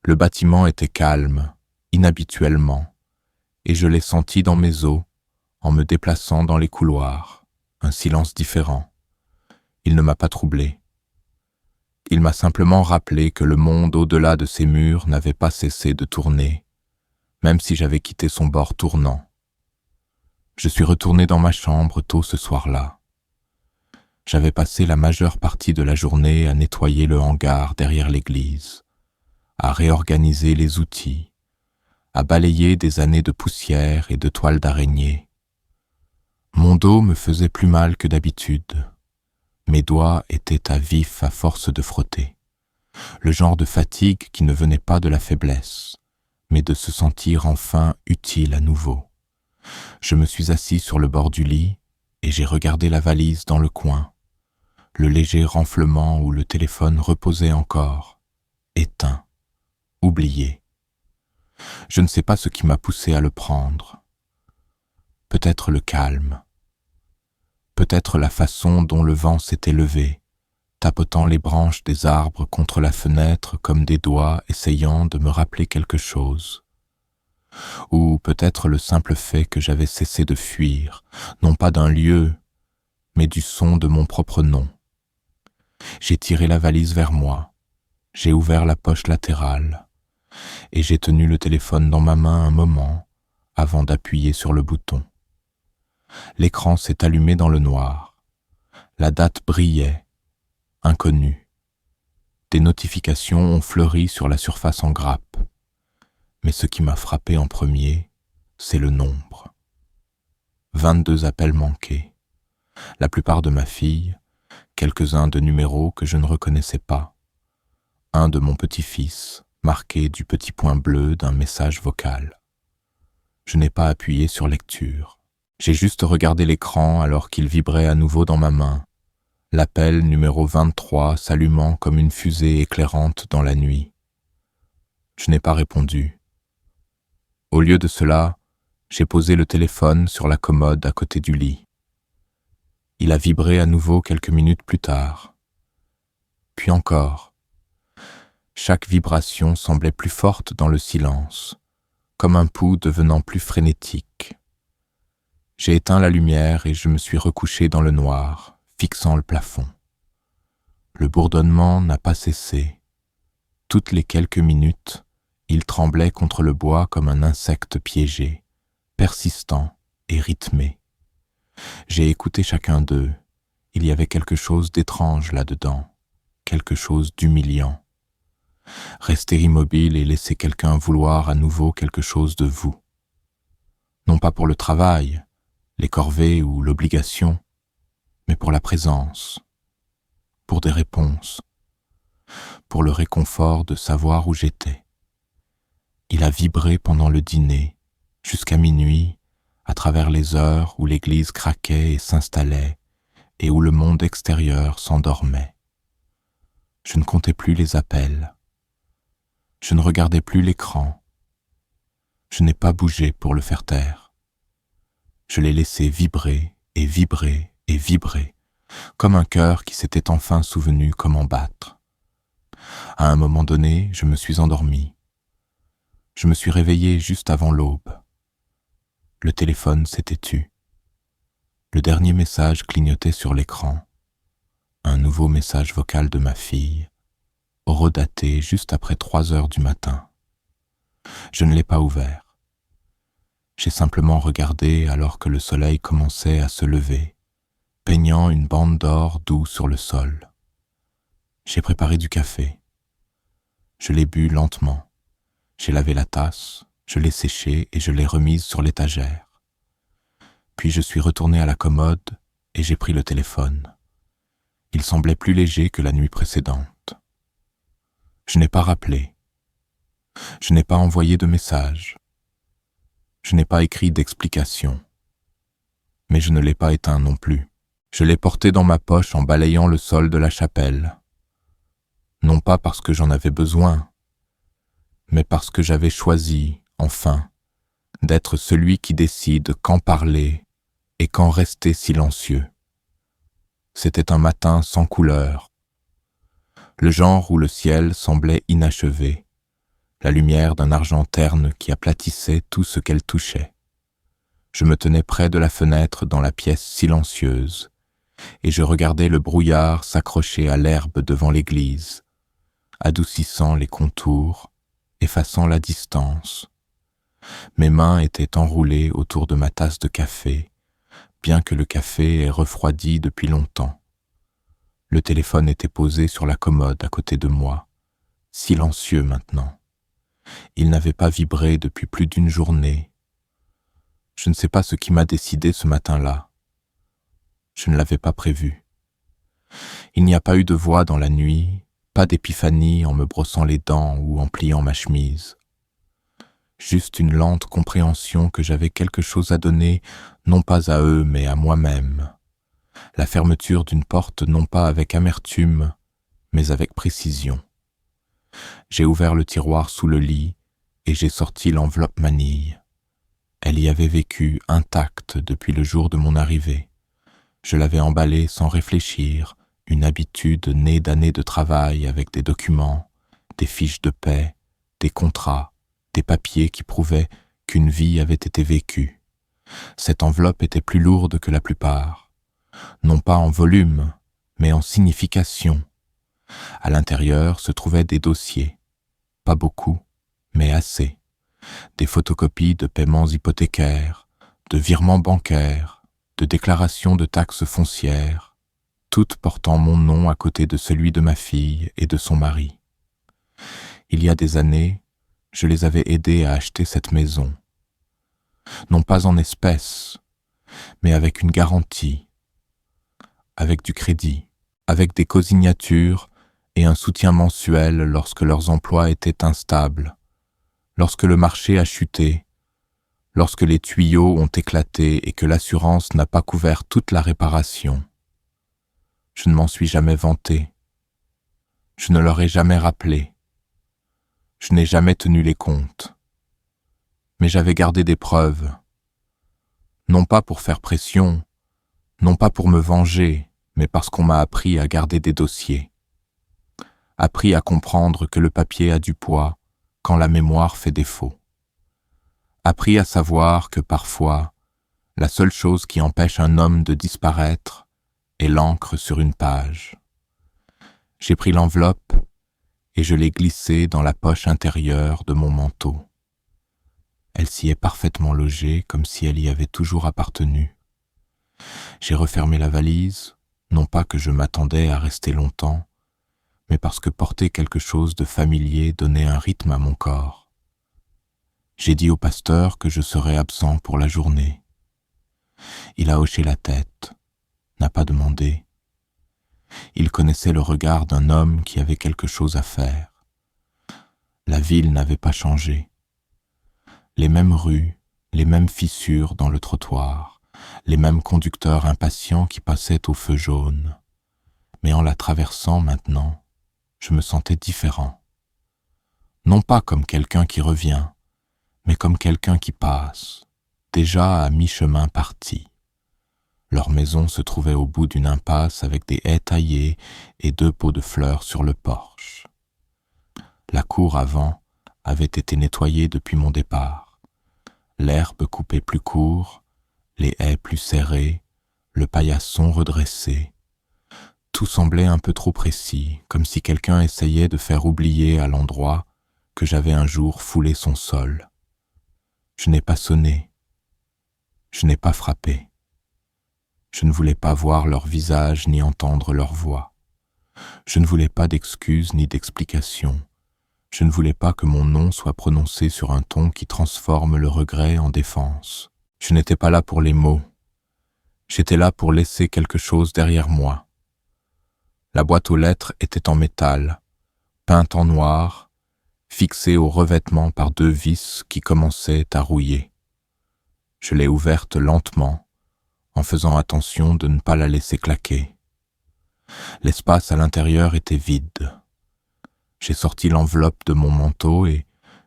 Le bâtiment était calme, inhabituellement, et je l'ai senti dans mes os en me déplaçant dans les couloirs, un silence différent. Il ne m'a pas troublé. Il m'a simplement rappelé que le monde au-delà de ces murs n'avait pas cessé de tourner, même si j'avais quitté son bord tournant. Je suis retourné dans ma chambre tôt ce soir-là. J'avais passé la majeure partie de la journée à nettoyer le hangar derrière l'église, à réorganiser les outils, à balayer des années de poussière et de toiles d'araignée. Mon dos me faisait plus mal que d'habitude. Mes doigts étaient à vif à force de frotter. Le genre de fatigue qui ne venait pas de la faiblesse, mais de se sentir enfin utile à nouveau. Je me suis assis sur le bord du lit et j'ai regardé la valise dans le coin, le léger renflement où le téléphone reposait encore, éteint, oublié. Je ne sais pas ce qui m'a poussé à le prendre. Peut-être le calme. Peut-être la façon dont le vent s'était levé, tapotant les branches des arbres contre la fenêtre comme des doigts essayant de me rappeler quelque chose. Ou peut-être le simple fait que j'avais cessé de fuir, non pas d'un lieu, mais du son de mon propre nom. J'ai tiré la valise vers moi, j'ai ouvert la poche latérale, et j'ai tenu le téléphone dans ma main un moment avant d'appuyer sur le bouton. L'écran s'est allumé dans le noir. La date brillait, inconnue. Des notifications ont fleuri sur la surface en grappe. Mais ce qui m'a frappé en premier, c'est le nombre. 22 appels manqués. La plupart de ma fille, quelques-uns de numéros que je ne reconnaissais pas. Un de mon petit-fils, marqué du petit point bleu d'un message vocal. Je n'ai pas appuyé sur lecture. J'ai juste regardé l'écran alors qu'il vibrait à nouveau dans ma main, l'appel numéro 23 s'allumant comme une fusée éclairante dans la nuit. Je n'ai pas répondu. Au lieu de cela, j'ai posé le téléphone sur la commode à côté du lit. Il a vibré à nouveau quelques minutes plus tard. Puis encore. Chaque vibration semblait plus forte dans le silence, comme un pouls devenant plus frénétique. J'ai éteint la lumière et je me suis recouché dans le noir, fixant le plafond. Le bourdonnement n'a pas cessé. Toutes les quelques minutes, il tremblait contre le bois comme un insecte piégé, persistant et rythmé. J'ai écouté chacun d'eux. Il y avait quelque chose d'étrange là-dedans, quelque chose d'humiliant. Rester immobile et laisser quelqu'un vouloir à nouveau quelque chose de vous. Non pas pour le travail, les corvées ou l'obligation, mais pour la présence, pour des réponses, pour le réconfort de savoir où j'étais. Il a vibré pendant le dîner, jusqu'à minuit, à travers les heures où l'église craquait et s'installait, et où le monde extérieur s'endormait. Je ne comptais plus les appels. Je ne regardais plus l'écran. Je n'ai pas bougé pour le faire taire. Je l'ai laissé vibrer et vibrer et vibrer, comme un cœur qui s'était enfin souvenu comment battre. À un moment donné, je me suis endormi. Je me suis réveillé juste avant l'aube. Le téléphone s'était tu. Le dernier message clignotait sur l'écran. Un nouveau message vocal de ma fille, redaté juste après 3 heures du matin. Je ne l'ai pas ouvert. J'ai simplement regardé alors que le soleil commençait à se lever, peignant une bande d'or doux sur le sol. J'ai préparé du café. Je l'ai bu lentement. J'ai lavé la tasse, je l'ai séchée et je l'ai remise sur l'étagère. Puis je suis retourné à la commode et j'ai pris le téléphone. Il semblait plus léger que la nuit précédente. Je n'ai pas rappelé. Je n'ai pas envoyé de message. Je n'ai pas écrit d'explication. Mais je ne l'ai pas éteint non plus. Je l'ai porté dans ma poche en balayant le sol de la chapelle. Non pas parce que j'en avais besoin, mais parce que j'avais choisi, enfin, d'être celui qui décide quand parler et quand rester silencieux. C'était un matin sans couleur, le genre où le ciel semblait inachevé, la lumière d'un argent terne qui aplatissait tout ce qu'elle touchait. Je me tenais près de la fenêtre dans la pièce silencieuse, et je regardais le brouillard s'accrocher à l'herbe devant l'église, adoucissant les contours, effaçant la distance. Mes mains étaient enroulées autour de ma tasse de café, bien que le café ait refroidi depuis longtemps. Le téléphone était posé sur la commode à côté de moi, silencieux maintenant. Il n'avait pas vibré depuis plus d'une journée. Je ne sais pas ce qui m'a décidé ce matin-là. Je ne l'avais pas prévu. Il n'y a pas eu de voix dans la nuit, pas d'épiphanie en me brossant les dents ou en pliant ma chemise. Juste une lente compréhension que j'avais quelque chose à donner, non pas à eux, mais à moi-même. La fermeture d'une porte non pas avec amertume, mais avec précision. J'ai ouvert le tiroir sous le lit et j'ai sorti l'enveloppe manille. Elle y avait vécu intacte depuis le jour de mon arrivée. Je l'avais emballée sans réfléchir, une habitude née d'années de travail avec des documents, des fiches de paie, des contrats, des papiers qui prouvaient qu'une vie avait été vécue. Cette enveloppe était plus lourde que la plupart, non pas en volume, mais en signification. À l'intérieur se trouvaient des dossiers, pas beaucoup, mais assez. Des photocopies de paiements hypothécaires, de virements bancaires, de déclarations de taxes foncières, toutes portant mon nom à côté de celui de ma fille et de son mari. Il y a des années, je les avais aidés à acheter cette maison. Non pas en espèces, mais avec une garantie, avec du crédit, avec des cosignatures et un soutien mensuel lorsque leurs emplois étaient instables, lorsque le marché a chuté, lorsque les tuyaux ont éclaté et que l'assurance n'a pas couvert toute la réparation. Je ne m'en suis jamais vanté. Je ne leur ai jamais rappelé. Je n'ai jamais tenu les comptes. Mais j'avais gardé des preuves. Non pas pour faire pression, non pas pour me venger, mais parce qu'on m'a appris à garder des dossiers. Appris à comprendre que le papier a du poids quand la mémoire fait défaut. Appris à savoir que parfois, la seule chose qui empêche un homme de disparaître est l'encre sur une page. J'ai pris l'enveloppe et je l'ai glissée dans la poche intérieure de mon manteau. Elle s'y est parfaitement logée comme si elle y avait toujours appartenu. J'ai refermé la valise, non pas que je m'attendais à rester longtemps, mais parce que porter quelque chose de familier donnait un rythme à mon corps. J'ai dit au pasteur que je serais absent pour la journée. Il a hoché la tête, n'a pas demandé. Il connaissait le regard d'un homme qui avait quelque chose à faire. La ville n'avait pas changé. Les mêmes rues, les mêmes fissures dans le trottoir, les mêmes conducteurs impatients qui passaient au feu jaune. Mais en la traversant maintenant, je me sentais différent. Non pas comme quelqu'un qui revient, mais comme quelqu'un qui passe, déjà à mi-chemin parti. Leur maison se trouvait au bout d'une impasse avec des haies taillées et 2 pots de fleurs sur le porche. La cour avant avait été nettoyée depuis mon départ. L'herbe coupée plus court, les haies plus serrées, le paillasson redressé. Tout semblait un peu trop précis, comme si quelqu'un essayait de faire oublier à l'endroit que j'avais un jour foulé son sol. Je n'ai pas sonné. Je n'ai pas frappé. Je ne voulais pas voir leur visage ni entendre leur voix. Je ne voulais pas d'excuses ni d'explications. Je ne voulais pas que mon nom soit prononcé sur un ton qui transforme le regret en défense. Je n'étais pas là pour les mots. J'étais là pour laisser quelque chose derrière moi. La boîte aux lettres était en métal, peinte en noir, fixée au revêtement par 2 vis qui commençaient à rouiller. Je l'ai ouverte lentement, en faisant attention de ne pas la laisser claquer. L'espace à l'intérieur était vide. J'ai sorti l'enveloppe de mon manteau et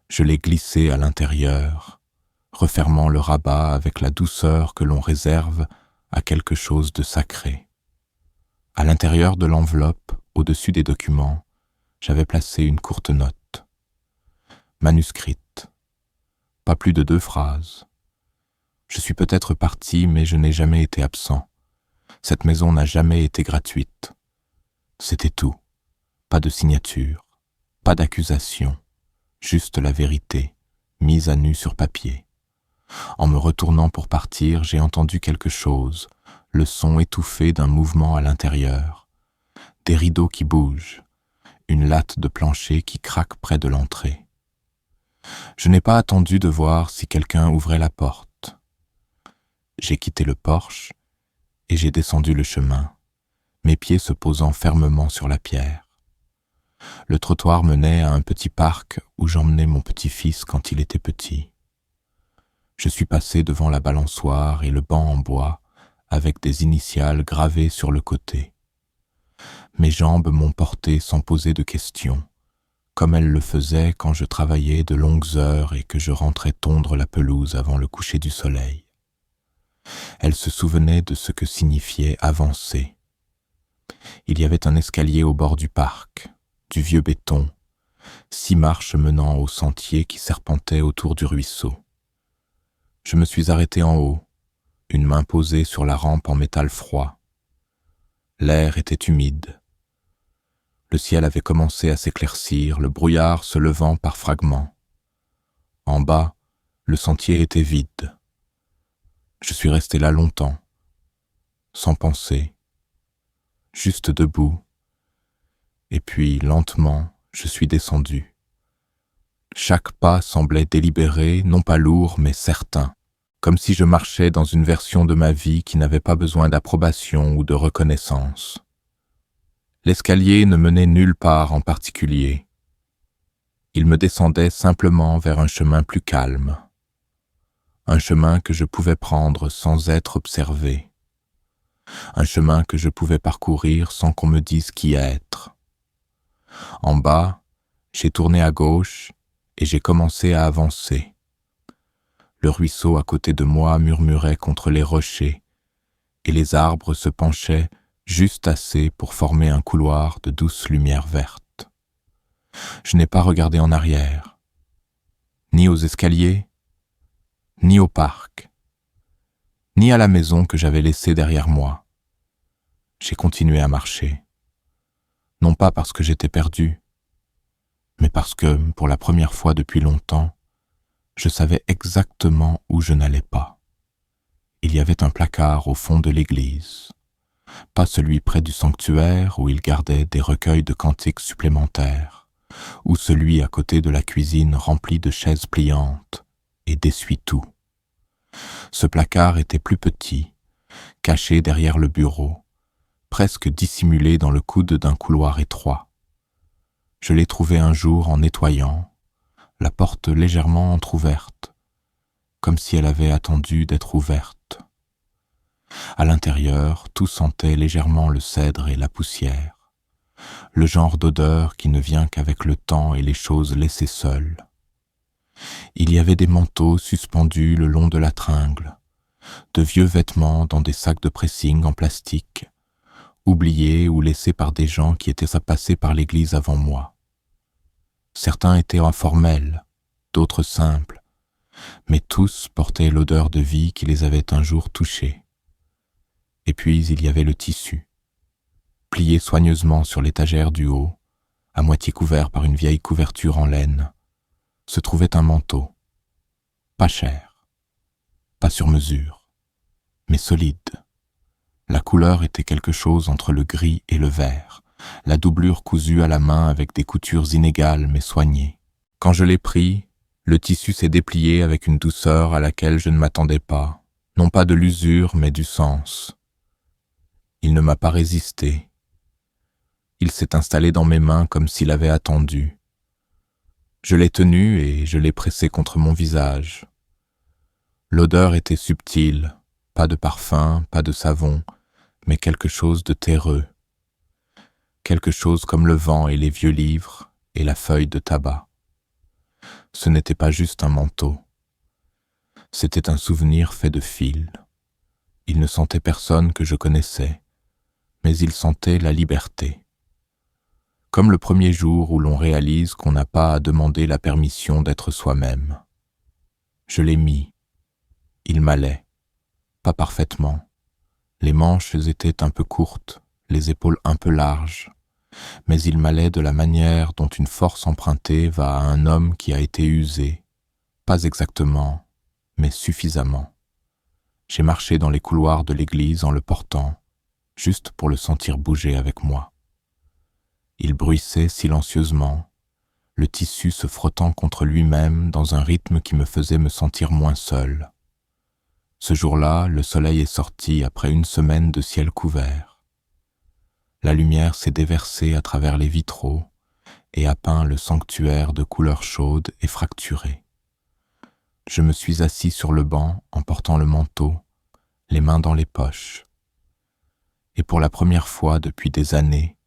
je l'ai glissée à l'intérieur, refermant le rabat avec la douceur que l'on réserve à quelque chose de sacré. À l'intérieur de l'enveloppe, au-dessus des documents, j'avais placé une courte note. Manuscrite. Pas plus de 2 phrases. Je suis peut-être parti, mais je n'ai jamais été absent. Cette maison n'a jamais été gratuite. C'était tout. Pas de signature. Pas d'accusation, juste la vérité, mise à nu sur papier. En me retournant pour partir, j'ai entendu quelque chose, le son étouffé d'un mouvement à l'intérieur. Des rideaux qui bougent, une latte de plancher qui craque près de l'entrée. Je n'ai pas attendu de voir si quelqu'un ouvrait la porte. J'ai quitté le porche et j'ai descendu le chemin, mes pieds se posant fermement sur la pierre. Le trottoir menait à un petit parc où j'emmenais mon petit-fils quand il était petit. Je suis passé devant la balançoire et le banc en bois avec des initiales gravées sur le côté. Mes jambes m'ont porté sans poser de questions, comme elles le faisaient quand je travaillais de longues heures et que je rentrais tondre la pelouse avant le coucher du soleil. Elles se souvenaient de ce que signifiait avancer. Il y avait un escalier au bord du parc, du vieux béton, 6 marches menant au sentier qui serpentait autour du ruisseau. Je me suis arrêté en haut, une main posée sur la rampe en métal froid. L'air était humide. Le ciel avait commencé à s'éclaircir, le brouillard se levant par fragments. En bas, le sentier était vide. Je suis resté là longtemps, sans penser, juste debout, et puis lentement, je suis descendu. Chaque pas semblait délibéré, non pas lourd, mais certain, comme si je marchais dans une version de ma vie qui n'avait pas besoin d'approbation ou de reconnaissance. L'escalier ne menait nulle part en particulier. Il me descendait simplement vers un chemin plus calme, un chemin que je pouvais prendre sans être observé, un chemin que je pouvais parcourir sans qu'on me dise qui être. En bas, j'ai tourné à gauche et j'ai commencé à avancer. Le ruisseau à côté de moi murmurait contre les rochers et les arbres se penchaient juste assez pour former un couloir de douce lumière verte. Je n'ai pas regardé en arrière, ni aux escaliers, ni au parc, ni à la maison que j'avais laissée derrière moi. J'ai continué à marcher, non pas parce que j'étais perdu, mais parce que, pour la première fois depuis longtemps, je savais exactement où je n'allais pas. Il y avait un placard au fond de l'église, pas celui près du sanctuaire où il gardait des recueils de cantiques supplémentaires, ou celui à côté de la cuisine rempli de chaises pliantes et d'essuie-tout. Ce placard était plus petit, caché derrière le bureau, presque dissimulé dans le coude d'un couloir étroit. Je l'ai trouvé un jour en nettoyant, la porte légèrement entr'ouverte, comme si elle avait attendu d'être ouverte. À l'intérieur, tout sentait légèrement le cèdre et la poussière, le genre d'odeur qui ne vient qu'avec le temps et les choses laissées seules. Il y avait des manteaux suspendus le long de la tringle, de vieux vêtements dans des sacs de pressing en plastique, oubliés ou laissés par des gens qui étaient passés par l'église avant moi. Certains étaient informels, d'autres simples, mais tous portaient l'odeur de vie qui les avait un jour touchés. Et puis il y avait le tissu, plié soigneusement sur l'étagère du haut, à moitié couvert par une vieille couverture en laine, se trouvait un manteau, pas cher, pas sur mesure, mais solide. La couleur était quelque chose entre le gris et le vert, la doublure cousue à la main avec des coutures inégales mais soignées. Quand je l'ai pris, le tissu s'est déplié avec une douceur à laquelle je ne m'attendais pas, non pas de l'usure mais du sens. Il ne m'a pas résisté. Il s'est installé dans mes mains comme s'il avait attendu. Je l'ai tenu et je l'ai pressé contre mon visage. L'odeur était subtile, pas de parfum, pas de savon, mais quelque chose de terreux. Quelque chose comme le vent et les vieux livres et la feuille de tabac. Ce n'était pas juste un manteau. C'était un souvenir fait de fils. Il ne sentait personne que je connaissais, mais il sentait la liberté. Comme le premier jour où l'on réalise qu'on n'a pas à demander la permission d'être soi-même. Je l'ai mis. Il m'allait. Pas parfaitement. Les manches étaient un peu courtes, les épaules un peu larges, mais il m'allait de la manière dont une force empruntée va à un homme qui a été usé, pas exactement, mais suffisamment. J'ai marché dans les couloirs de l'église en le portant, juste pour le sentir bouger avec moi. Il bruissait silencieusement, le tissu se frottant contre lui-même dans un rythme qui me faisait me sentir moins seul. Ce jour-là, le soleil est sorti après une semaine de ciel couvert. La lumière s'est déversée à travers les vitraux et a peint le sanctuaire de couleurs chaudes et fracturées. Je me suis assis sur le banc en portant le manteau, les mains dans les poches. Et pour la première fois depuis des années,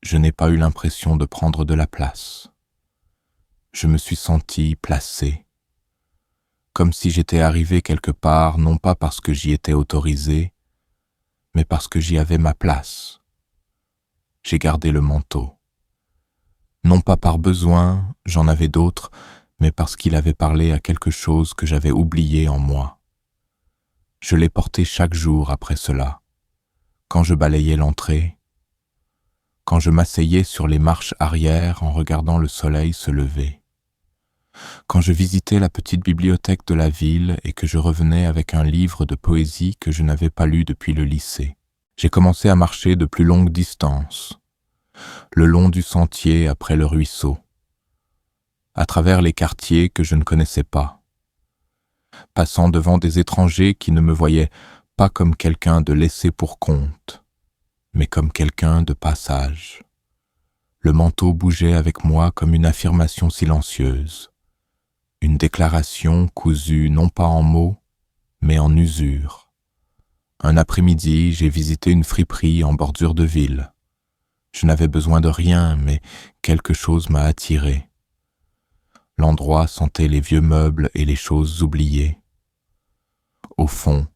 je n'ai pas eu l'impression de prendre de la place. Je me suis senti placé, comme si j'étais arrivé quelque part non pas parce que j'y étais autorisé, mais parce que j'y avais ma place. J'ai gardé le manteau. Non pas par besoin, j'en avais d'autres, mais parce qu'il avait parlé à quelque chose que j'avais oublié en moi. Je l'ai porté chaque jour après cela, quand je balayais l'entrée, quand je m'asseyais sur les marches arrière en regardant le soleil se lever, quand je visitais la petite bibliothèque de la ville et que je revenais avec un livre de poésie que je n'avais pas lu depuis le lycée. J'ai commencé à marcher de plus longues distances, le long du sentier après le ruisseau, à travers les quartiers que je ne connaissais pas, passant devant des étrangers qui ne me voyaient pas comme quelqu'un de laissé pour compte, mais comme quelqu'un de passage. Le manteau bougeait avec moi comme une affirmation silencieuse, une déclaration cousue non pas en mots, mais en usure. Un après-midi, j'ai visité une friperie en bordure de ville. Je n'avais besoin de rien, mais quelque chose m'a attiré. L'endroit sentait les vieux meubles et les choses oubliées. Au fond,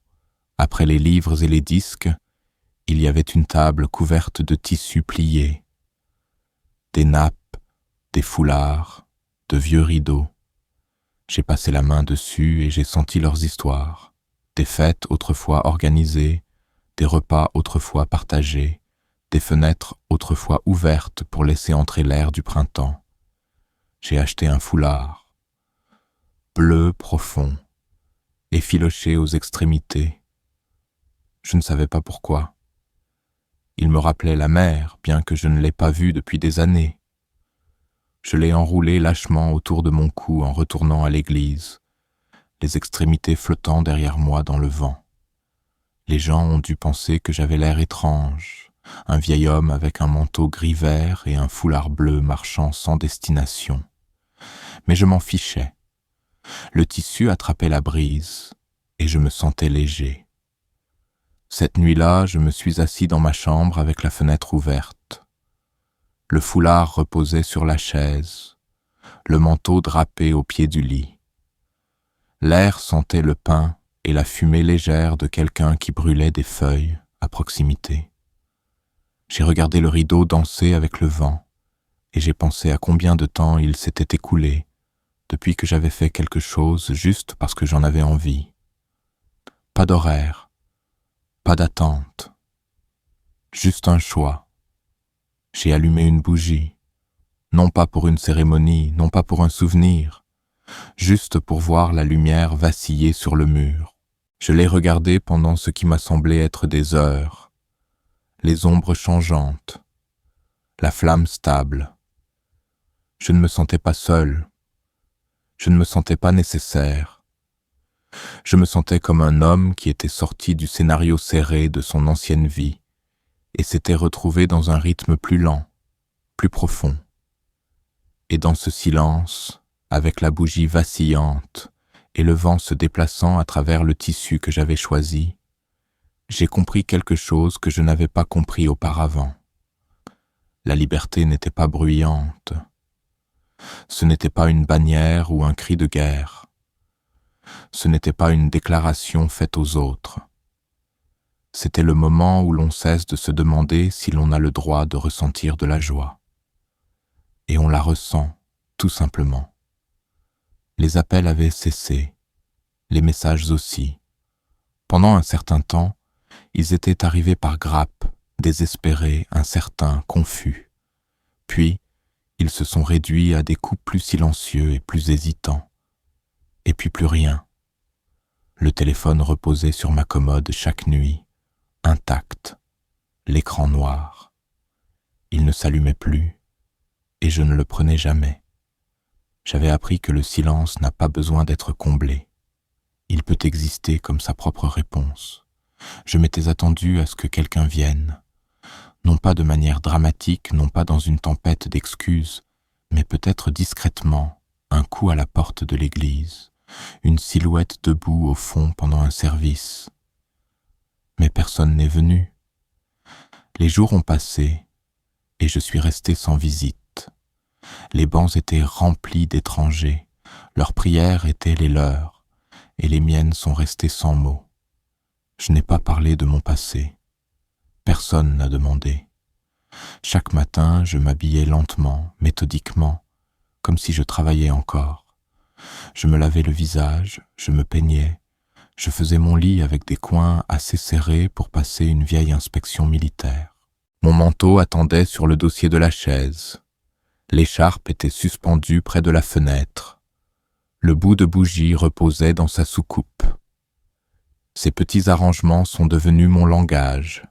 après les livres et les disques, il y avait une table couverte de tissus pliés, des nappes, des foulards, de vieux rideaux. J'ai passé la main dessus et j'ai senti leurs histoires, des fêtes autrefois organisées, des repas autrefois partagés, des fenêtres autrefois ouvertes pour laisser entrer l'air du printemps. J'ai acheté un foulard, bleu profond, effiloché aux extrémités. Je ne savais pas pourquoi. Il me rappelait la mer, bien que je ne l'ai pas vue depuis des années. Je l'ai enroulé lâchement autour de mon cou en retournant à l'église, les extrémités flottant derrière moi dans le vent. Les gens ont dû penser que j'avais l'air étrange, un vieil homme avec un manteau gris-vert et un foulard bleu marchant sans destination. Mais je m'en fichais. Le tissu attrapait la brise et je me sentais léger. Cette nuit-là, je me suis assis dans ma chambre avec la fenêtre ouverte. Le foulard reposait sur la chaise, le manteau drapé au pied du lit. L'air sentait le pain et la fumée légère de quelqu'un qui brûlait des feuilles à proximité. J'ai regardé le rideau danser avec le vent et j'ai pensé à combien de temps il s'était écoulé depuis que j'avais fait quelque chose juste parce que j'en avais envie. Pas d'horaire, pas d'attente, juste un choix. J'ai allumé une bougie, non pas pour une cérémonie, non pas pour un souvenir, juste pour voir la lumière vaciller sur le mur. Je l'ai regardée pendant ce qui m'a semblé être des heures, les ombres changeantes, la flamme stable. Je ne me sentais pas seul, je ne me sentais pas nécessaire. Je me sentais comme un homme qui était sorti du scénario serré de son ancienne vie et s'était retrouvé dans un rythme plus lent, plus profond. Et dans ce silence, avec la bougie vacillante et le vent se déplaçant à travers le tissu que j'avais choisi, j'ai compris quelque chose que je n'avais pas compris auparavant. La liberté n'était pas bruyante. Ce n'était pas une bannière ou un cri de guerre. Ce n'était pas une déclaration faite aux autres. C'était le moment où l'on cesse de se demander si l'on a le droit de ressentir de la joie. Et on la ressent, tout simplement. Les appels avaient cessé, les messages aussi. Pendant un certain temps, ils étaient arrivés par grappes, désespérés, incertains, confus. Puis, ils se sont réduits à des coups plus silencieux et plus hésitants. Et puis plus rien. Le téléphone reposait sur ma commode chaque nuit, intact, l'écran noir. Il ne s'allumait plus, et je ne le prenais jamais. J'avais appris que le silence n'a pas besoin d'être comblé. Il peut exister comme sa propre réponse. Je m'étais attendu à ce que quelqu'un vienne, non pas de manière dramatique, non pas dans une tempête d'excuses, mais peut-être discrètement, un coup à la porte de l'église, une silhouette debout au fond pendant un service. Mais personne n'est venu. Les jours ont passé, et je suis resté sans visite. Les bancs étaient remplis d'étrangers, leurs prières étaient les leurs, et les miennes sont restées sans mots. Je n'ai pas parlé de mon passé. Personne n'a demandé. Chaque matin, je m'habillais lentement, méthodiquement, comme si je travaillais encore. Je me lavais le visage, je me peignais, je faisais mon lit avec des coins assez serrés pour passer une vieille inspection militaire. Mon manteau attendait sur le dossier de la chaise. L'écharpe était suspendue près de la fenêtre. Le bout de bougie reposait dans sa soucoupe. Ces petits arrangements sont devenus mon langage,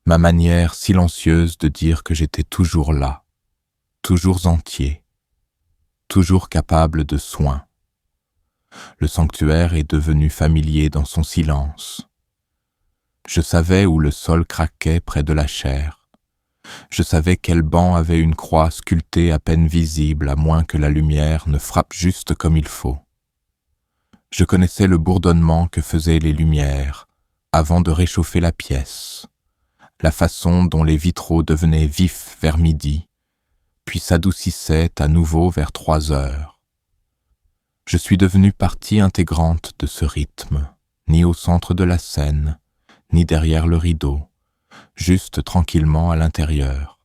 ma manière silencieuse de dire que j'étais toujours là, toujours entier, toujours capable de soins. Le sanctuaire est devenu familier dans son silence. Je savais où le sol craquait près de la chair. Je savais quel banc avait une croix sculptée à peine visible, à moins que la lumière ne frappe juste comme il faut. Je connaissais le bourdonnement que faisaient les lumières avant de réchauffer la pièce, la façon dont les vitraux devenaient vifs vers midi, puis s'adoucissaient à nouveau vers 3 heures. Je suis devenue partie intégrante de ce rythme, ni au centre de la scène, ni derrière le rideau, juste tranquillement à l'intérieur.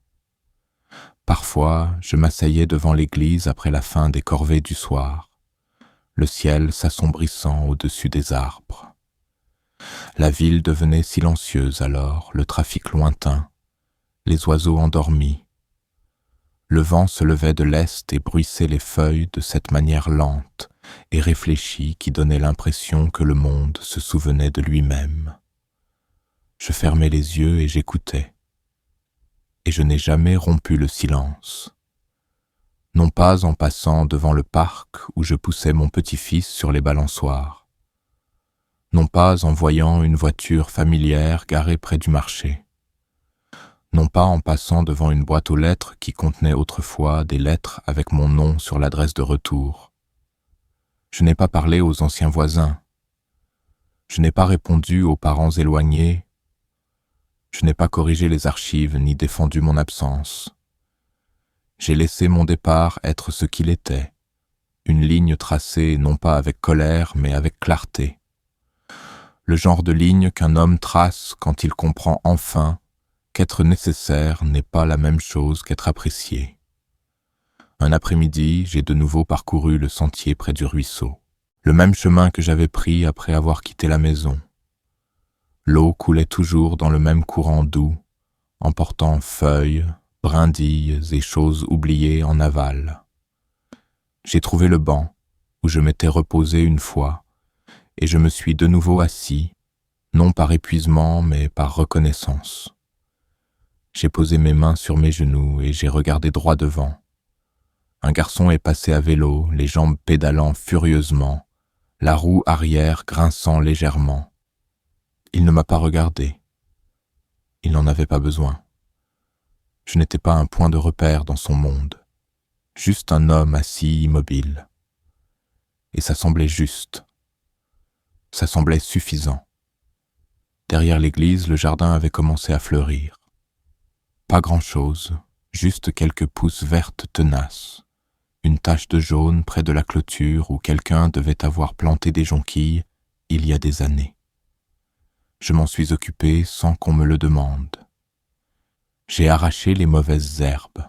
Parfois, je m'asseyais devant l'église après la fin des corvées du soir, le ciel s'assombrissant au-dessus des arbres. La ville devenait silencieuse alors, le trafic lointain, les oiseaux endormis. Le vent se levait de l'est et bruissait les feuilles de cette manière lente et réfléchie qui donnait l'impression que le monde se souvenait de lui-même. Je fermais les yeux et j'écoutais. Et je n'ai jamais rompu le silence. Non pas en passant devant le parc où je poussais mon petit-fils sur les balançoires. Non pas en voyant une voiture familière garée près du marché. Non pas en passant devant une boîte aux lettres qui contenait autrefois des lettres avec mon nom sur l'adresse de retour. Je n'ai pas parlé aux anciens voisins. Je n'ai pas répondu aux parents éloignés. Je n'ai pas corrigé les archives ni défendu mon absence. J'ai laissé mon départ être ce qu'il était, une ligne tracée non pas avec colère mais avec clarté. Le genre de ligne qu'un homme trace quand il comprend enfin qu'être nécessaire n'est pas la même chose qu'être apprécié. Un après-midi, j'ai de nouveau parcouru le sentier près du ruisseau, le même chemin que j'avais pris après avoir quitté la maison. L'eau coulait toujours dans le même courant doux, emportant feuilles, brindilles et choses oubliées en aval. J'ai trouvé le banc où je m'étais reposé une fois, et je me suis de nouveau assis, non par épuisement mais par reconnaissance. J'ai posé mes mains sur mes genoux et j'ai regardé droit devant. Un garçon est passé à vélo, les jambes pédalant furieusement, la roue arrière grinçant légèrement. Il ne m'a pas regardé. Il n'en avait pas besoin. Je n'étais pas un point de repère dans son monde, juste un homme assis immobile. Et ça semblait juste. Ça semblait suffisant. Derrière l'église, le jardin avait commencé à fleurir. Pas grand-chose, juste quelques pousses vertes tenaces, une tache de jaune près de la clôture où quelqu'un devait avoir planté des jonquilles il y a des années. Je m'en suis occupé sans qu'on me le demande. J'ai arraché les mauvaises herbes,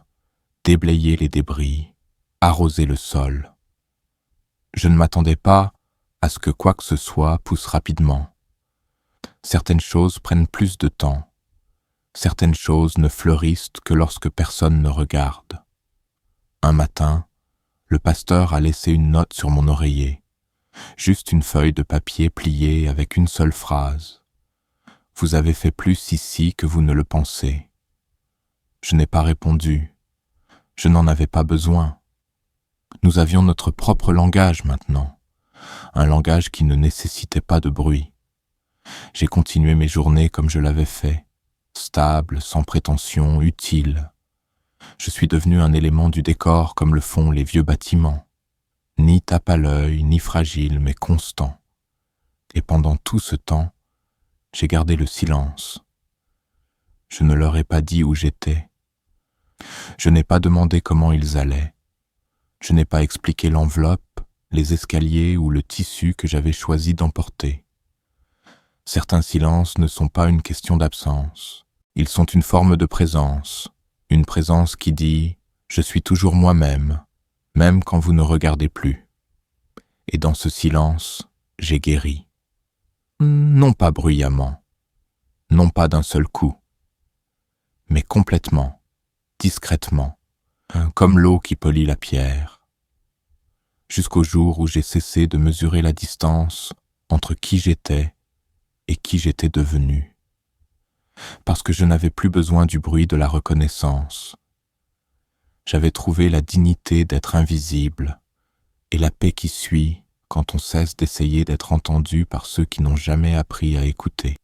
déblayé les débris, arrosé le sol. Je ne m'attendais pas à ce que quoi que ce soit pousse rapidement. Certaines choses prennent plus de temps. Certaines choses ne fleurissent que lorsque personne ne regarde. Un matin, le pasteur a laissé une note sur mon oreiller, juste une feuille de papier pliée avec une seule phrase. « Vous avez fait plus ici que vous ne le pensez. » Je n'ai pas répondu. Je n'en avais pas besoin. Nous avions notre propre langage maintenant, un langage qui ne nécessitait pas de bruit. J'ai continué mes journées comme je l'avais fait, stable, sans prétention, utile. Je suis devenu un élément du décor comme le font les vieux bâtiments, ni tape à l'œil, ni fragile, mais constant. Et pendant tout ce temps, j'ai gardé le silence. Je ne leur ai pas dit où j'étais. Je n'ai pas demandé comment ils allaient. Je n'ai pas expliqué l'enveloppe, les escaliers ou le tissu que j'avais choisi d'emporter. Certains silences ne sont pas une question d'absence. Ils sont une forme de présence, une présence qui dit « Je suis toujours moi-même, même quand vous ne regardez plus. » Et dans ce silence, j'ai guéri. Non pas bruyamment, non pas d'un seul coup, mais complètement, discrètement, comme l'eau qui polit la pierre. Jusqu'au jour où j'ai cessé de mesurer la distance entre qui j'étais et qui j'étais devenu. Parce que je n'avais plus besoin du bruit de la reconnaissance. J'avais trouvé la dignité d'être invisible et la paix qui suit quand on cesse d'essayer d'être entendu par ceux qui n'ont jamais appris à écouter.